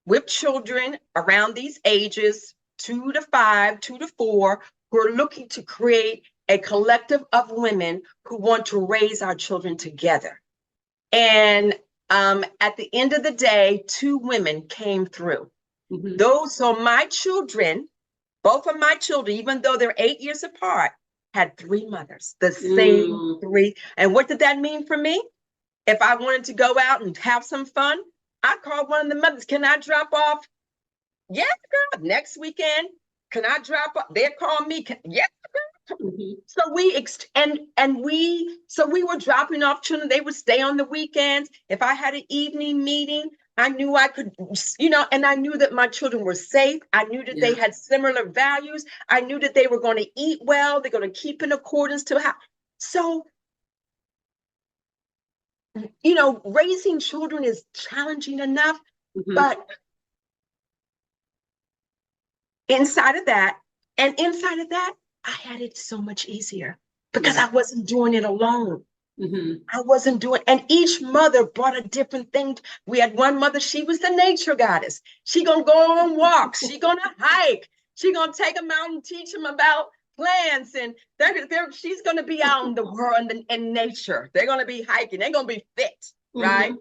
with children around these ages, 2 to 5, 2 to 4, who are looking to create a collective of women who want to raise our children together. And at the end of the day, 2 women came through. So my children, both of my children, even though they're 8 years apart, had 3 mothers, the same 3. And what did that mean for me? If I wanted to go out and have some fun, I called one of the mothers. Can I drop off? Yes, girl. Next weekend, can I drop off? They'd call me. Yes, girl. So we were dropping off children. They would stay on the weekends. If I had an evening meeting, I knew I could, and I knew that my children were safe. I knew that they had similar values. I knew that they were going to eat well. They're going to keep in accordance to how. So, raising children is challenging enough, but inside of that, I had it so much easier because I wasn't doing it alone. I wasn't doing, and each mother brought a different thing. We had one mother, she was the nature goddess. She gonna go on walks. She gonna hike. She gonna take them out and teach them about plants. And she's gonna be out in the world and in nature. They're gonna be hiking. They're gonna be fit, right?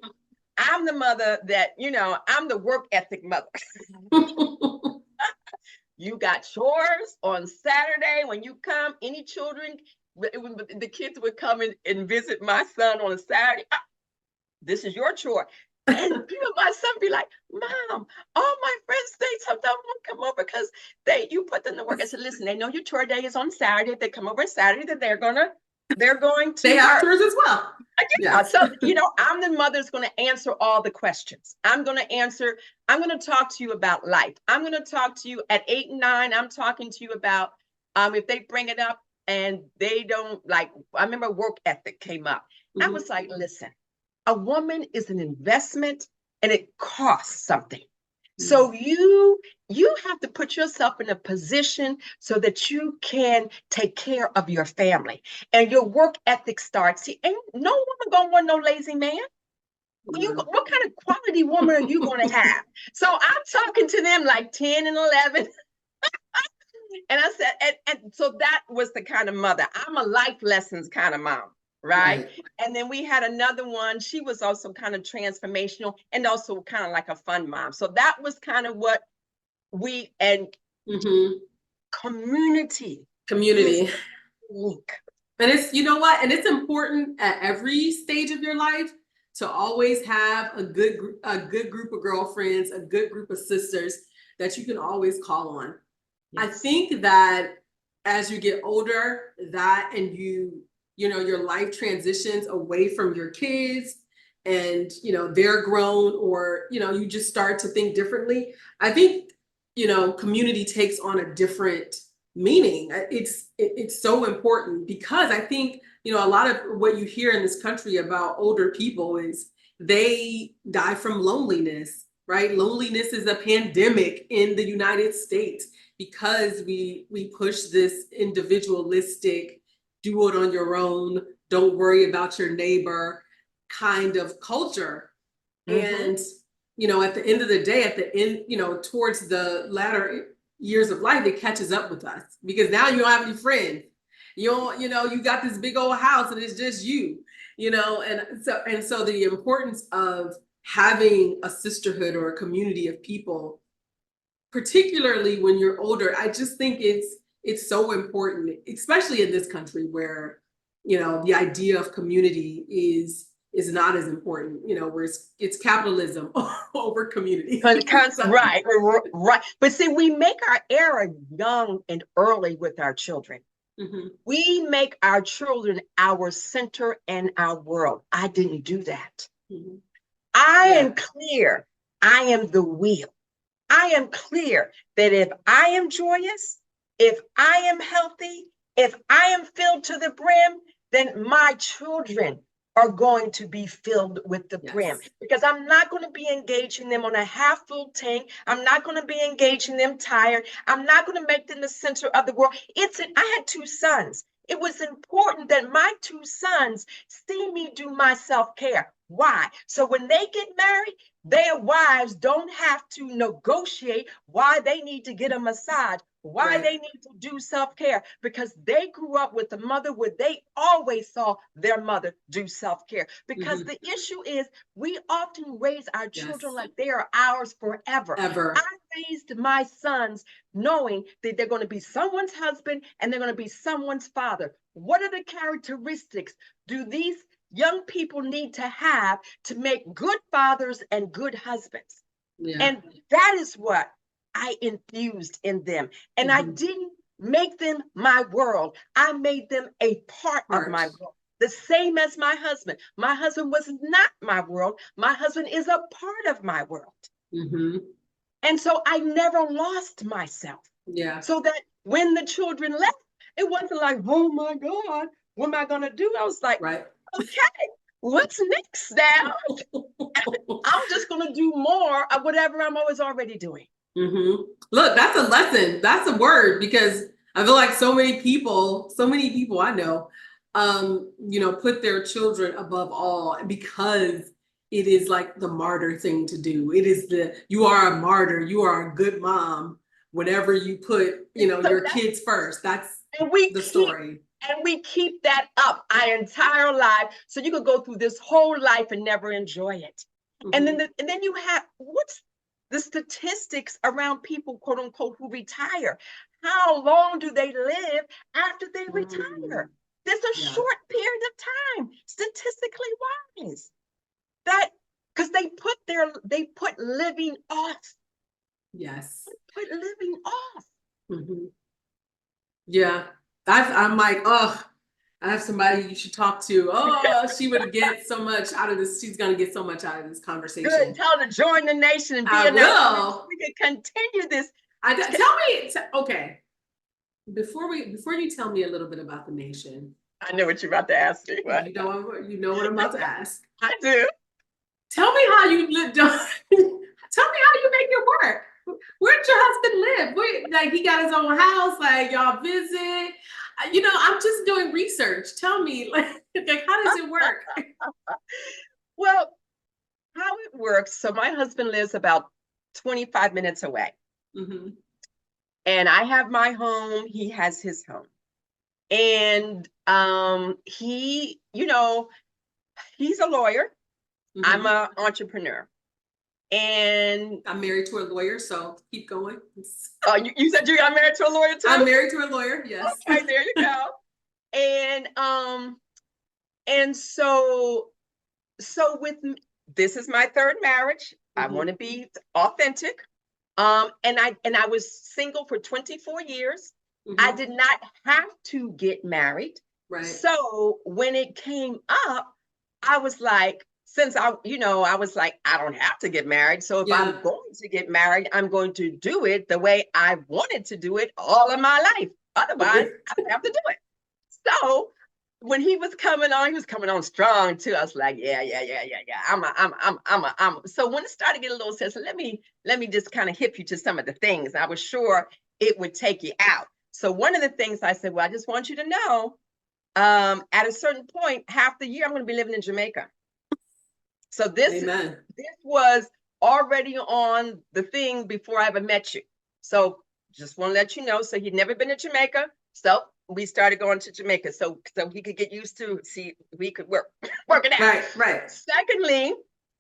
I'm the mother that, I'm the work ethic mother. You got chores on Saturday when you come. Any children, the kids would come and visit my son on a Saturday. This is your chore. And my son be like, Mom, all my friends, they sometimes won't come over because you put them to work. I said, listen, they know your chore day is on Saturday. If they come over Saturday, that they're going to they have chores as well. So, I'm the mother that's going to answer all the questions. I'm going to talk to you about life. I'm going to talk to you at 8 and 9. I'm talking to you about if they bring it up and they don't I remember work ethic came up. I was like, listen, a woman is an investment and it costs something. So you have to put yourself in a position so that you can take care of your family and your work ethic starts. See, ain't no woman gonna want no lazy man. What kind of quality woman are you gonna have? So I'm talking to them like 10 and 11. And I said, and so that was the kind of mother. I'm a life lessons kind of mom. Right. And then we had another one. She was also kind of transformational and also kind of like a fun mom. So that was kind of what community. And it's, and it's important at every stage of your life to always have a good group of girlfriends, a good group of sisters that you can always call on. I think that as you get older, that and your life transitions away from your kids and, you know, they're grown, or, you know, you just start to think differently. I think, you know, community takes on a different meaning. It's so important, because I think, you know, a lot of what you hear in this country about older people is they die from loneliness, right? Loneliness is a pandemic in the United States, because we push this individualistic, do it on your own, don't worry about your neighbor kind of culture. And, you know, at the end of the day, at the end, you know, towards the latter years of life, it catches up with us, because now you don't have any friends. You don't, you know, you got this big old house and it's just you know, and so the importance of having a sisterhood or a community of people, particularly when you're older, I just think it's so important, especially in this country where, you know, the idea of community is not as important, you know, where it's capitalism over community. Right, right. But see, we make our era young and early with our children. We make our children our center and our world. I didn't do that. I am clear. I am the wheel. I am clear that if I am joyous, if I am healthy, if I am filled to the brim, then my children are going to be filled with the brim, because I'm not going to be engaging them on a half full tank. I'm not going to be engaging them tired. I'm not going to make them the center of the world. I had two sons. It was important that my two sons see me do my self-care. Why? So when they get married, their wives don't have to negotiate why they need to get a massage, why they need to do self-care, because they grew up with a mother where they always saw their mother do self-care. Because the issue is, we often raise our children like they are ours forever. I raised my sons knowing that they're going to be someone's husband and they're going to be someone's father. What are the characteristics do these young people need to have to make good fathers and good husbands? And that is what I infused in them. And I didn't make them my world. I made them a part of my world. The same as my husband. My husband was not my world. My husband is a part of my world. And so I never lost myself. So that when the children left, it wasn't like, oh my God, what am I going to do? I was like, okay, what's next now? I'm just going to do more of whatever I'm always already doing. Look, that's a lesson. That's a word, because I feel like so many people I know, you know, put their children above all, because it is like the martyr thing to do. It is you are a martyr. You are a good mom whenever you put, you know, your kids first. That's the story. And we keep that up our entire life. So you could go through this whole life and never enjoy it. And then you have, what's the statistics around people, quote unquote, who retire? How long do they live after they retire? There's a short period of time, statistically wise. That, because they put living off. Put living off. Yeah. I'm like, oh, I have somebody you should talk to. Oh, she would get so much out of this. She's going to get so much out of this conversation. Good. Tell her to join the nation and be I in will. We can continue this. Tell me, okay. Before you tell me a little bit about the nation. I know what you're about to ask me. You know what I'm about to ask. I do. Tell me how you live. Tell me how you make it work. Where'd your husband live? Like, he got his own house, like y'all visit. You know, I'm just doing research. Tell me, like how does it work? Well, how it works. So my husband lives about 25 minutes away. And I have my home. He has his home. And he, you know, he's a lawyer. I'm an entrepreneur. And I'm married to a lawyer, so keep going. Oh, you said you got married to a lawyer too? I'm married to a lawyer, yes. Okay, there you go. And so with this is my third marriage. I want to be authentic. And I was single for 24 years. I did not have to get married. So when it came up, I was like, since I was like, I don't have to get married. So if I'm going to get married, I'm going to do it the way I wanted to do it all of my life. Otherwise, I don't have to do it. So when he was coming on, he was coming on strong too. I was like, yeah. So when it started getting a little sense, let me just kind of hip you to some of the things. I was sure it would take you out. So one of the things I said, well, I just want you to know, at a certain point, half the year, I'm going to be living in Jamaica. So this was already on the thing before I ever met you. So just want to let you know. So he'd never been to Jamaica. So we started going to Jamaica so he could get used to, see, we could work it out. Right. Secondly,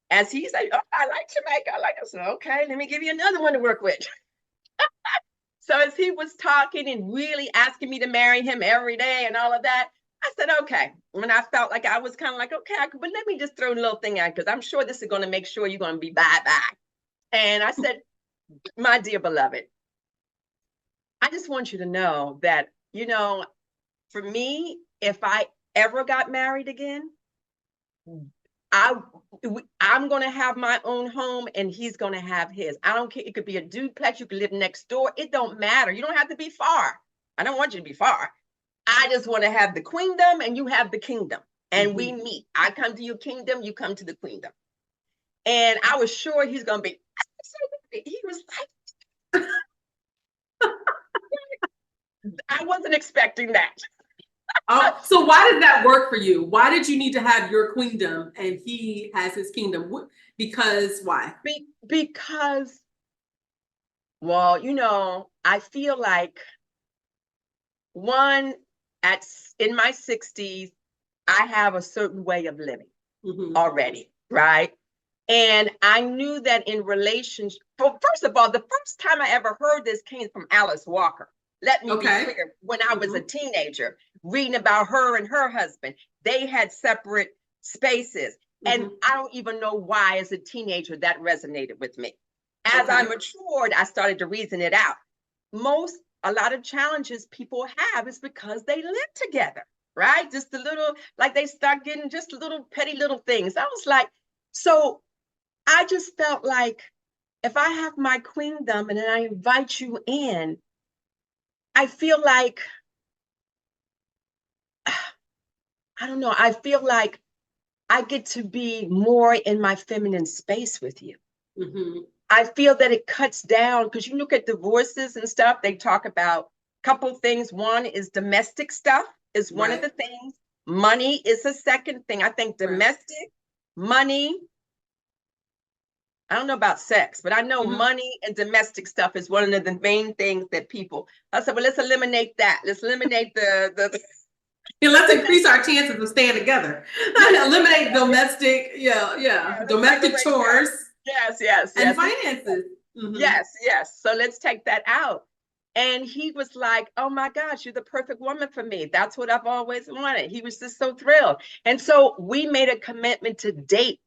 as he said, oh, I like Jamaica. I said, okay, let me give you another one to work with. So as he was talking and really asking me to marry him every day and all of that, I said, okay. When I felt like I was kind of like, okay, but let me just throw a little thing out because I'm sure this is going to make sure you're going to be bye-bye. And I said, my dear beloved, I just want you to know that, for me, if I ever got married again, I'm going to have my own home and he's going to have his. I don't care. It could be a duplex. You could live next door. It don't matter. You don't have to be far. I don't want you to be far. I just want to have the queendom and you have the kingdom. And we meet. I come to your kingdom, you come to the queendom. And I was sure he's going to be, he was like, I wasn't expecting that. Oh, so why did that work for you? Why did you need to have your queendom and he has his kingdom? Because why? Because, well, I feel like in my 60s, I have a certain way of living already, right? And I knew that in relationship, well, first of all, the first time I ever heard this came from Alice Walker. Let me be clear. When I was a teenager, reading about her and her husband, they had separate spaces. And I don't even know why, as a teenager, that resonated with me. As I matured, I started to reason it out. A lot of challenges people have is because they live together, right? Just a little, like they start getting just little petty little things. I was like, so I just felt like if I have my queendom and then I invite you in, I feel like, I don't know, I feel like I get to be more in my feminine space with you. I feel that it cuts down, because you look at divorces and stuff, they talk about a couple of things. One is domestic stuff is one of the things. Money is a second thing. I think domestic, money, I don't know about sex, but I know money and domestic stuff is one of the main things that people, I said, well, let's eliminate that. Let's eliminate the yeah, let's increase our chances of staying together. Eliminate domestic, domestic chores. Yes. And finances. Yes. So let's take that out. And he was like, oh my gosh, you're the perfect woman for me. That's what I've always wanted. He was just so thrilled. And so we made a commitment to date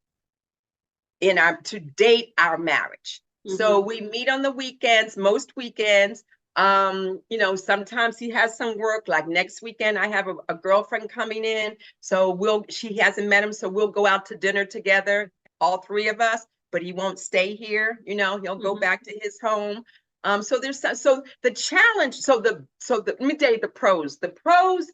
our marriage. So we meet on the weekends, most weekends. Sometimes he has some work, like next weekend I have a girlfriend coming in, so she hasn't met him, so we'll go out to dinner together, all three of us, but he won't stay here, he'll go back to his home. So the challenge, let me tell you the pros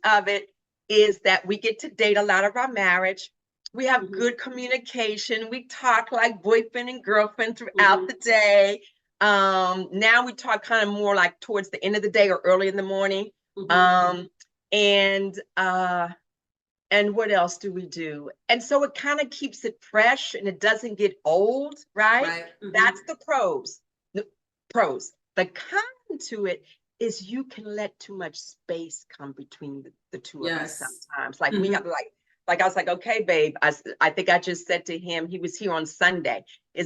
of it is that we get to date a lot of our marriage. We have good communication. We talk like boyfriend and girlfriend throughout the day. Now we talk kind of more like towards the end of the day or early in the morning. And what else do we do? And so it kind of keeps it fresh and it doesn't get old, right? That's the pros. The con to it is you can let too much space come between the two of us sometimes. Like we have like I was like, okay, babe, I think I just said to him, he was here on Sunday,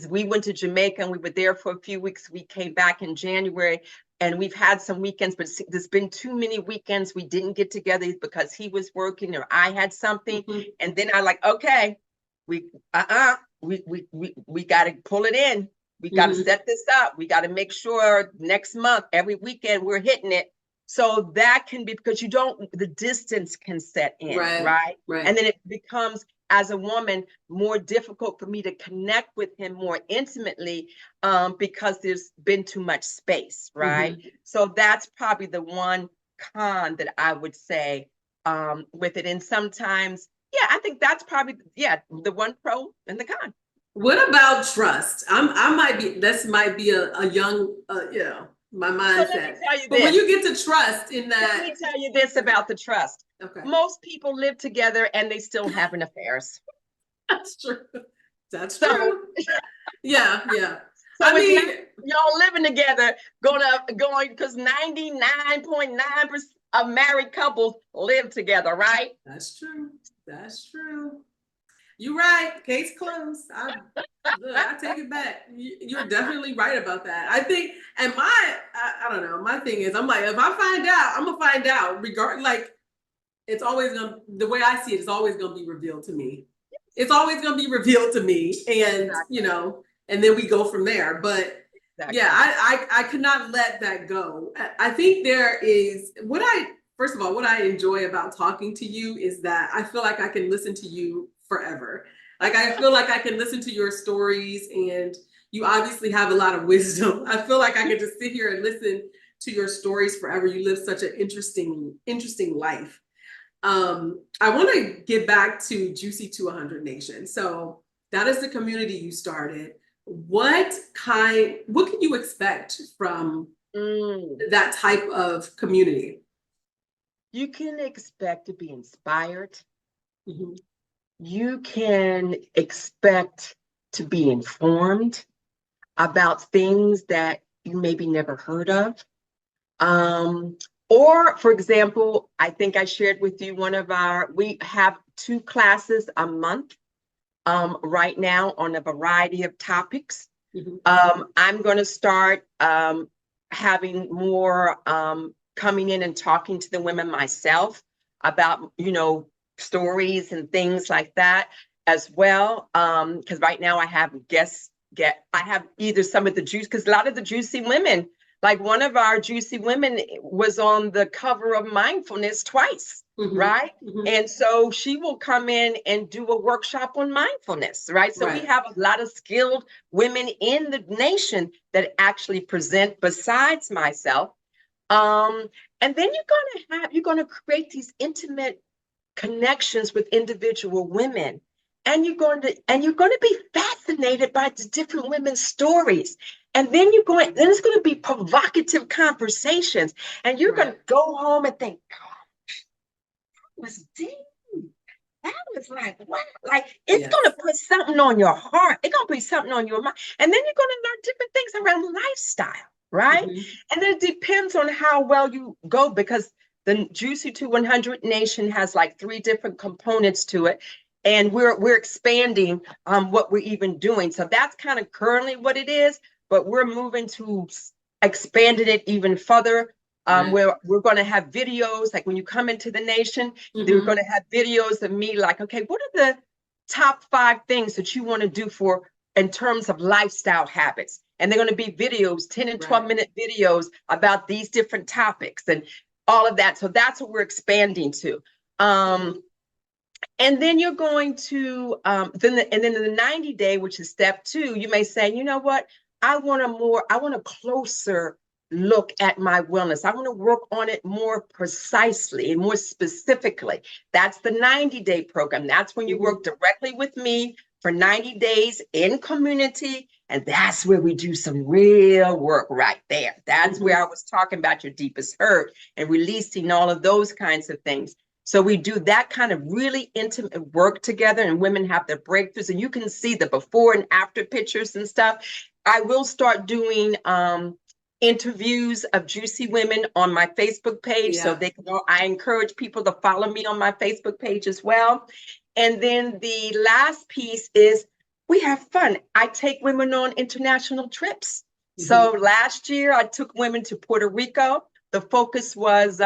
we went to Jamaica and we were there for a few weeks. We came back in January and we've had some weekends, but there's been too many weekends we didn't get together because he was working or I had something. And then I like, okay, we got to pull it in. We got to set this up. We got to make sure next month, every weekend we're hitting it. So that can be because the distance can set in, right? And then it becomes, as a woman, more difficult for me to connect with him more intimately because there's been too much space, right? So that's probably the one con that I would say with it. And sometimes, yeah, I think that's probably, the one pro and the con. What about trust? This might be a young, my mindset. So let me tell you but this. when you get to trust in that. Let me tell you this about the trust. Okay. Most people live together and they still having affairs. That's true. That's true. Yeah. So I mean, y'all living together, going because 99.9% of married couples live together, right? That's true. You're right. Case closed. I take it back. You're definitely right about that. I think, and I don't know. My thing is, I'm like, if I find out, I'm gonna find out. It's always gonna. The way I see it, it's always gonna be revealed to me. It's always gonna be revealed to me, and Exactly. And then we go from there. But exactly. yeah, I could not let that go. I think there is first of all, what I enjoy about talking to you is that I feel like I can listen to you forever. Like I feel like I can listen to your stories, and you obviously have a lot of wisdom. I feel like I could just sit here and listen to your stories forever. You live such an interesting life. I want to get back to Juicy to 100 Nation. So that is the community you started. What can you expect from that type of community? You can expect to be inspired. You can expect to be informed about things that you maybe never heard of. Or, for example, I think I shared with you we have 2 classes a month right now on a variety of topics. I'm going to start having more coming in and talking to the women myself about, stories and things like that as well. Because right now I have I have either some of the juice, because a lot of the juicy women, like one of our juicy women was on the cover of Mindfulness twice, right? And so she will come in and do a workshop on mindfulness, right? So we have a lot of skilled women in the nation that actually present besides myself. And then you're going to create these intimate connections with individual women. And you're going to be fascinated by the different women's stories. And then it's going to be provocative conversations. And you're going to go home and think, gosh, that was deep. That was like, wow. Like, it's going to put something on your heart. It's going to put something on your mind. And then you're going to learn different things around lifestyle, right? And then it depends on how well you go, because the Juicy to 100 Nation has like 3 different components to it. And we're expanding what we're even doing. So that's kind of currently what it is, but we're moving to expanding it even further. Where we're going to have videos, like when you come into the nation, they're going to have videos of me like, okay, what are the top 5 things that you want to do in terms of lifestyle habits? And they're going to be videos, 10 and 12-minute videos about these different topics and all of that. So that's what we're expanding to. And then you're going to, then in the 90-day, which is step 2, you may say, you know what? I want a closer look at my wellness. I want to work on it more precisely and more specifically. That's the 90-day program. That's when you work directly with me for 90 days in community. And that's where we do some real work right there. That's where I was talking about your deepest hurt and releasing all of those kinds of things. So we do that kind of really intimate work together, and women have their breakthroughs, and you can see the before and after pictures and stuff. I will start doing interviews of juicy women on my Facebook page. So I encourage people to follow me on my Facebook page as well. And then the last piece is we have fun. I take women on international trips. So last year I took women to Puerto Rico. The focus was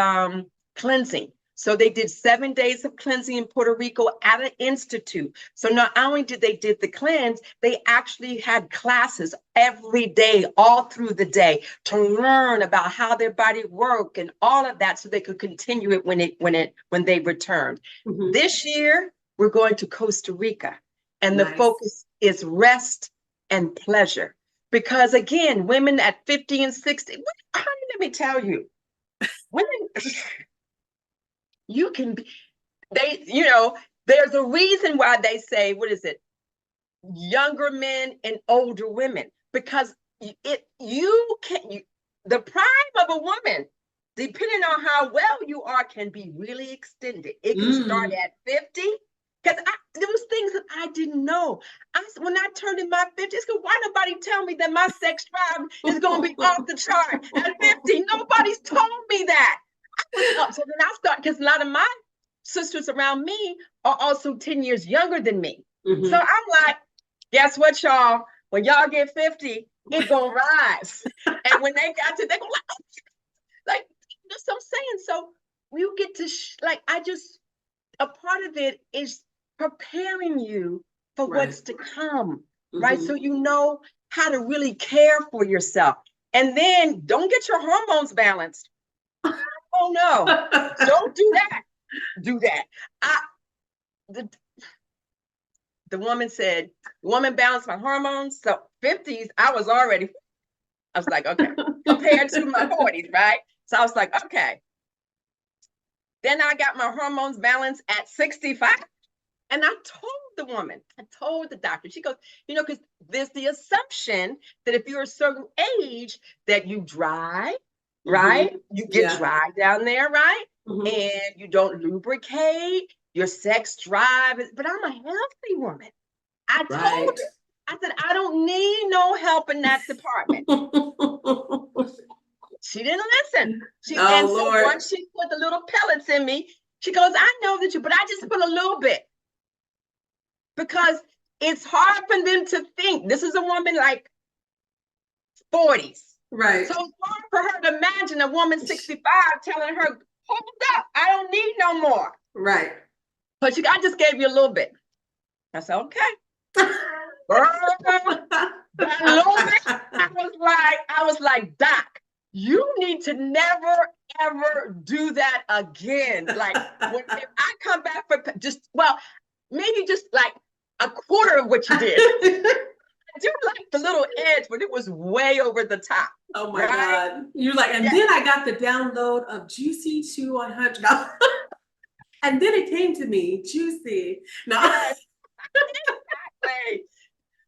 cleansing. So they did 7 days of cleansing in Puerto Rico at an institute. So not only did they did the cleanse, they actually had classes every day, all through the day, to learn about how their body worked and all of that, so they could continue it when they returned. This year, we're going to Costa Rica. And the Nice. focus is rest and pleasure. Because again, women at 50 and 60, honey, let me tell you, women, you can be, there's a reason why they say, what is it? Younger men and older women, because the prime of a woman, depending on how well you are, can be really extended. It can start at 50. Because there was things that I didn't know. When I turned in my 50s, why nobody tell me that my sex drive is going to be off the chart at 50? Nobody's told me that. So then I start, because a lot of my sisters around me are also 10 years younger than me. Mm-hmm. So I'm like, guess what, y'all? When y'all get 50, it's going to rise. And when they got to, they go like, that's what I'm saying. So you get to, a part of it is preparing you for what's to come, right? So you know how to really care for yourself. And then don't get your hormones balanced. Oh no, don't do that. Do that. The woman said, the woman balanced my hormones. So 50s, I was like, okay, compared to my 40s, right? So I was like, okay. Then I got my hormones balanced at 65. And I told the doctor, she goes, because there's the assumption that if you're a certain age that you dry, right? You get dry down there, right? And you don't lubricate, your sex drive. But I'm a healthy woman. I told her, I said, I don't need no help in that department. She didn't listen. So once she put the little pellets in me, she goes, I know that but I just put a little bit. Because it's hard for them to think. This is a woman like 40s. Right. So it's hard for her to imagine a woman 65 telling her, hold up, I don't need no more. Right. But I just gave you a little bit. I said, okay. That little bit, I was like, Doc, you need to never, ever do that again. Like, if I come back for maybe just like a quarter of what you did. I do like the little edge, but it was way over the top. Oh my God. You're like, and then I got the download of Juicy 200. And then it came to me, Juicy. No. Exactly.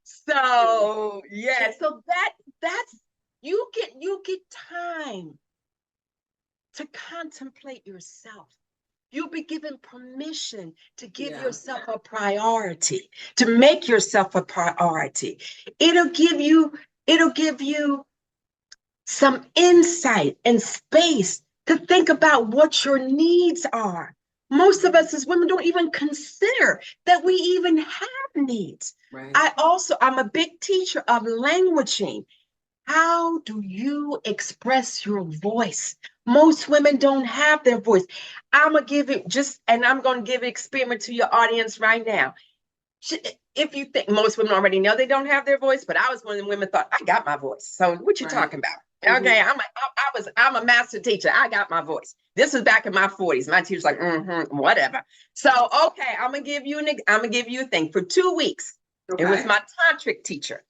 So so that's you get time to contemplate yourself. You'll be given permission to give yourself a priority, to make yourself a priority. It'll give you some insight and space to think about what your needs are. Most of us as women don't even consider that we even have needs. Right. I'm a big teacher of languaging. How do you express your voice? Most women don't have their voice. I'm going to give an experiment to your audience right now. If you think most women already know they don't have their voice, but I was one of the women thought, I got my voice. So what you talking about? Okay, I'm a master teacher. I got my voice. This was back in my 40s. My teacher's like, whatever. So, okay, I'm gonna give you a thing for 2 weeks. Okay. It was my tantric teacher.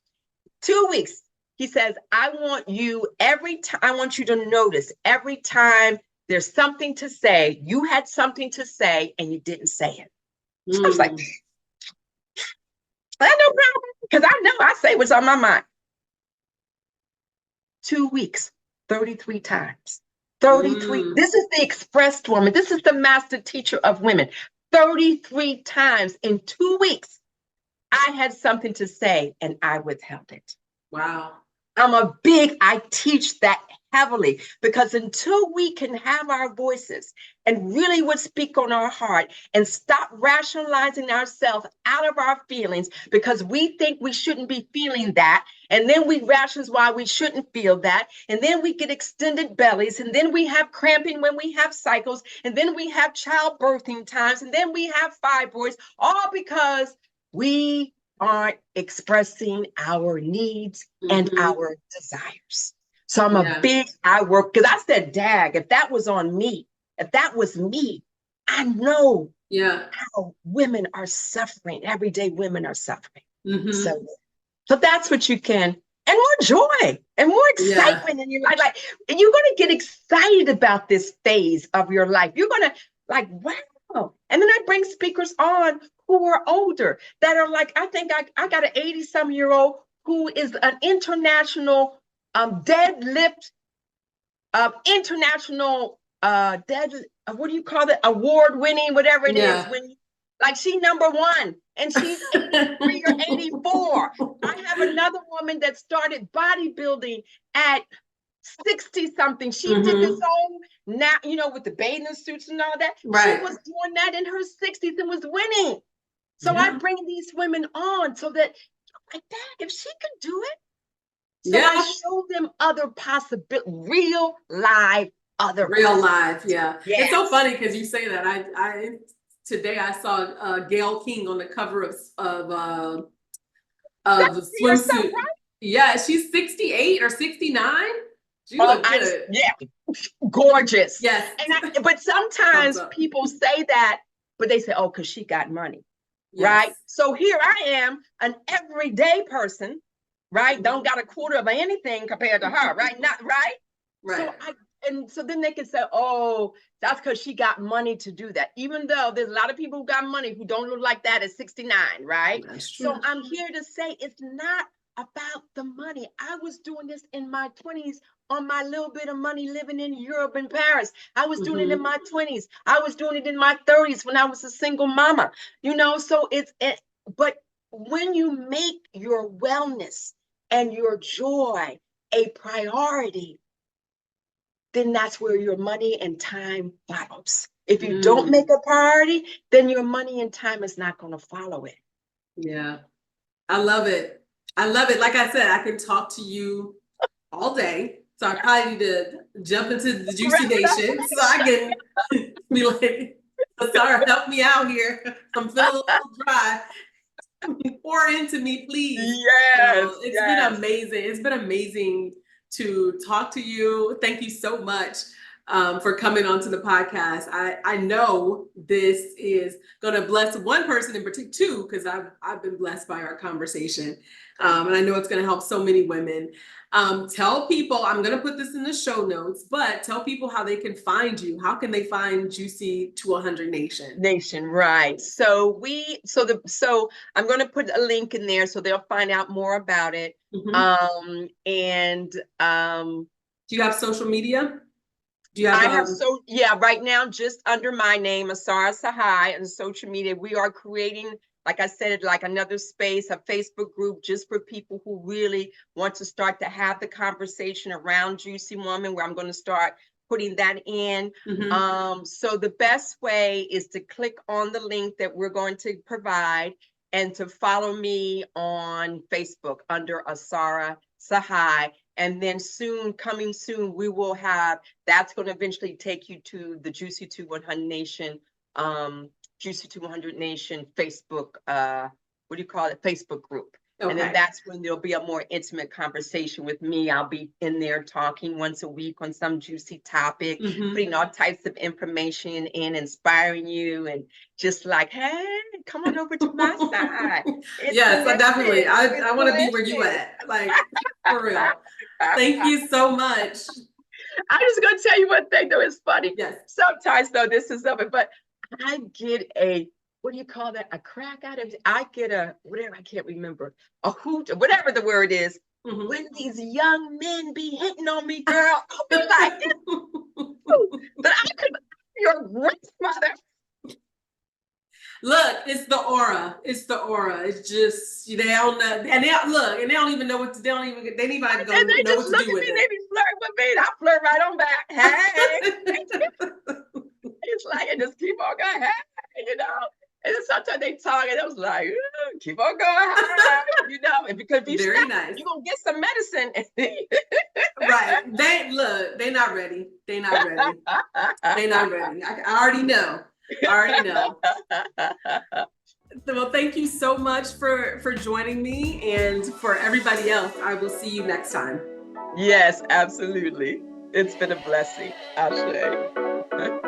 2 weeks. He says, I want you to notice every time there's something to say, you had something to say and you didn't say it. So I was like, I have no problem, because I know I say what's on my mind. 2 weeks, 33 times. 33. This is the expressed woman. This is the master teacher of women. 33 times in 2 weeks, I had something to say and I withheld it. Wow. I teach that heavily, because until we can have our voices and really would speak on our heart and stop rationalizing ourselves out of our feelings because we think we shouldn't be feeling that, and then we rationalize why we shouldn't feel that, and then we get extended bellies, and then we have cramping when we have cycles, and then we have childbirthing times, and then we have fibroids, all because we aren't expressing our needs and our desires. So I work, because I said, dag, if that was me, I know Yeah. how women are suffering. Everyday women are suffering. Mm-hmm. So that's what you can, and more joy and more Yeah. excitement in your life. Like you're gonna get excited about this phase of your life. You're gonna like, wow. And then I bring speakers on who are older that are like, I think I got an 80-some-year-old who is an international deadlift international dead what do you call it, award winning, whatever it is, Yeah. when like she number one and she's 83 or 84. I have another woman that started bodybuilding at 60 something. She did this Mm-hmm. whole now, with the bathing suits and all that. She Right. was doing that in her 60s and was winning. So I Yeah. bring these women on so that like that, if she can do it, so I Yeah. show them other possible, real live, other Real possible. life. Yeah. It's so Yes. funny because you say that. I today I saw Gail King on the cover of the You're so swimsuit. right. Yeah, she's 68 or 69. She Oh, looked good. yeah, gorgeous. Yes. But Thumbs sometimes up. people say that, but they say, oh, because she got money, right? Yes. So here I am, an everyday person, right? Don't got a quarter of anything compared to her, right? Not right. Right. So then they can say, oh, that's because she got money to do that. Even though there's a lot of people who got money who don't look like that at 69, right? That's So true. I'm here to say it's not about the money. I was doing this in my 20s on my little bit of money living in Europe and Paris. I was doing it in my 20s. I was doing it in my 30s when I was a single mama, so but when you make your wellness and your joy a priority, then that's where your money and time follows. If you don't make a priority, then your money and time is not going to follow it. Yeah. I love it. I love it. Like I said, I can talk to you all day. So I probably need to jump into the Juicy Nation so I can be like, Asara, help me out here. I'm feeling a little dry. Pour into me, please. Yes, So it's been yes. amazing. It's been amazing to talk to you. Thank you so much for coming onto the podcast. I know this is going to bless one person in particular, too, because I've been blessed by our conversation. And I know it's going to help so many women. Tell people, I'm going to put this in the show notes, but tell people how they can find you. How can they find Juicy to 100 Nation? Nation, right. So I'm going to put a link in there so they'll find out more about it. Mm-hmm. And Do you have social media? Do you have I have right now, just under my name, Asara Tsehai, on social media. We are creating, like I said, like another space, a Facebook group just for people who really want to start to have the conversation around Juicy Woman, where I'm going to start putting that in. So the best way is to click on the link that we're going to provide and to follow me on Facebook under Asara Tsehai. And then coming soon, we will have, that's going to eventually take you to the Juicy to 100 Nation, Juicy to 100 Nation Facebook, what do you call it? Facebook group. Okay. And then that's when there'll be a more intimate conversation with me. I'll be in there talking once a week on some juicy topic, putting all types of information in, inspiring you, and just like, hey, come on over to my side. Yes, definitely. I want to be where you at, like, for real. Thank you so much. I'm just going to tell you one thing, though. It's funny. Yes. Sometimes, though, this is of it, but I get what do you call that? A crack out of it. I get whatever, I can't remember, a hoot, whatever the word is. When these young men be hitting on me, girl, I'll be like, but I could be your grandmother. Look, it's the aura. It's the aura. It's just they don't know, and they don't even know what to. They don't even know what to do with it. They be flirting with me. And I flirt right on back. Hey, it's like it just keep on going. Hey, And then sometimes they talk, and I was like, keep on going, and because if you very stop, nice. you're gonna get some medicine. Right. They're not ready. They're not ready. They're not ready. I already know. Well, thank you so much for joining me, and for everybody else, I will see you next time. Yes, absolutely. It's been a blessing. Ashe.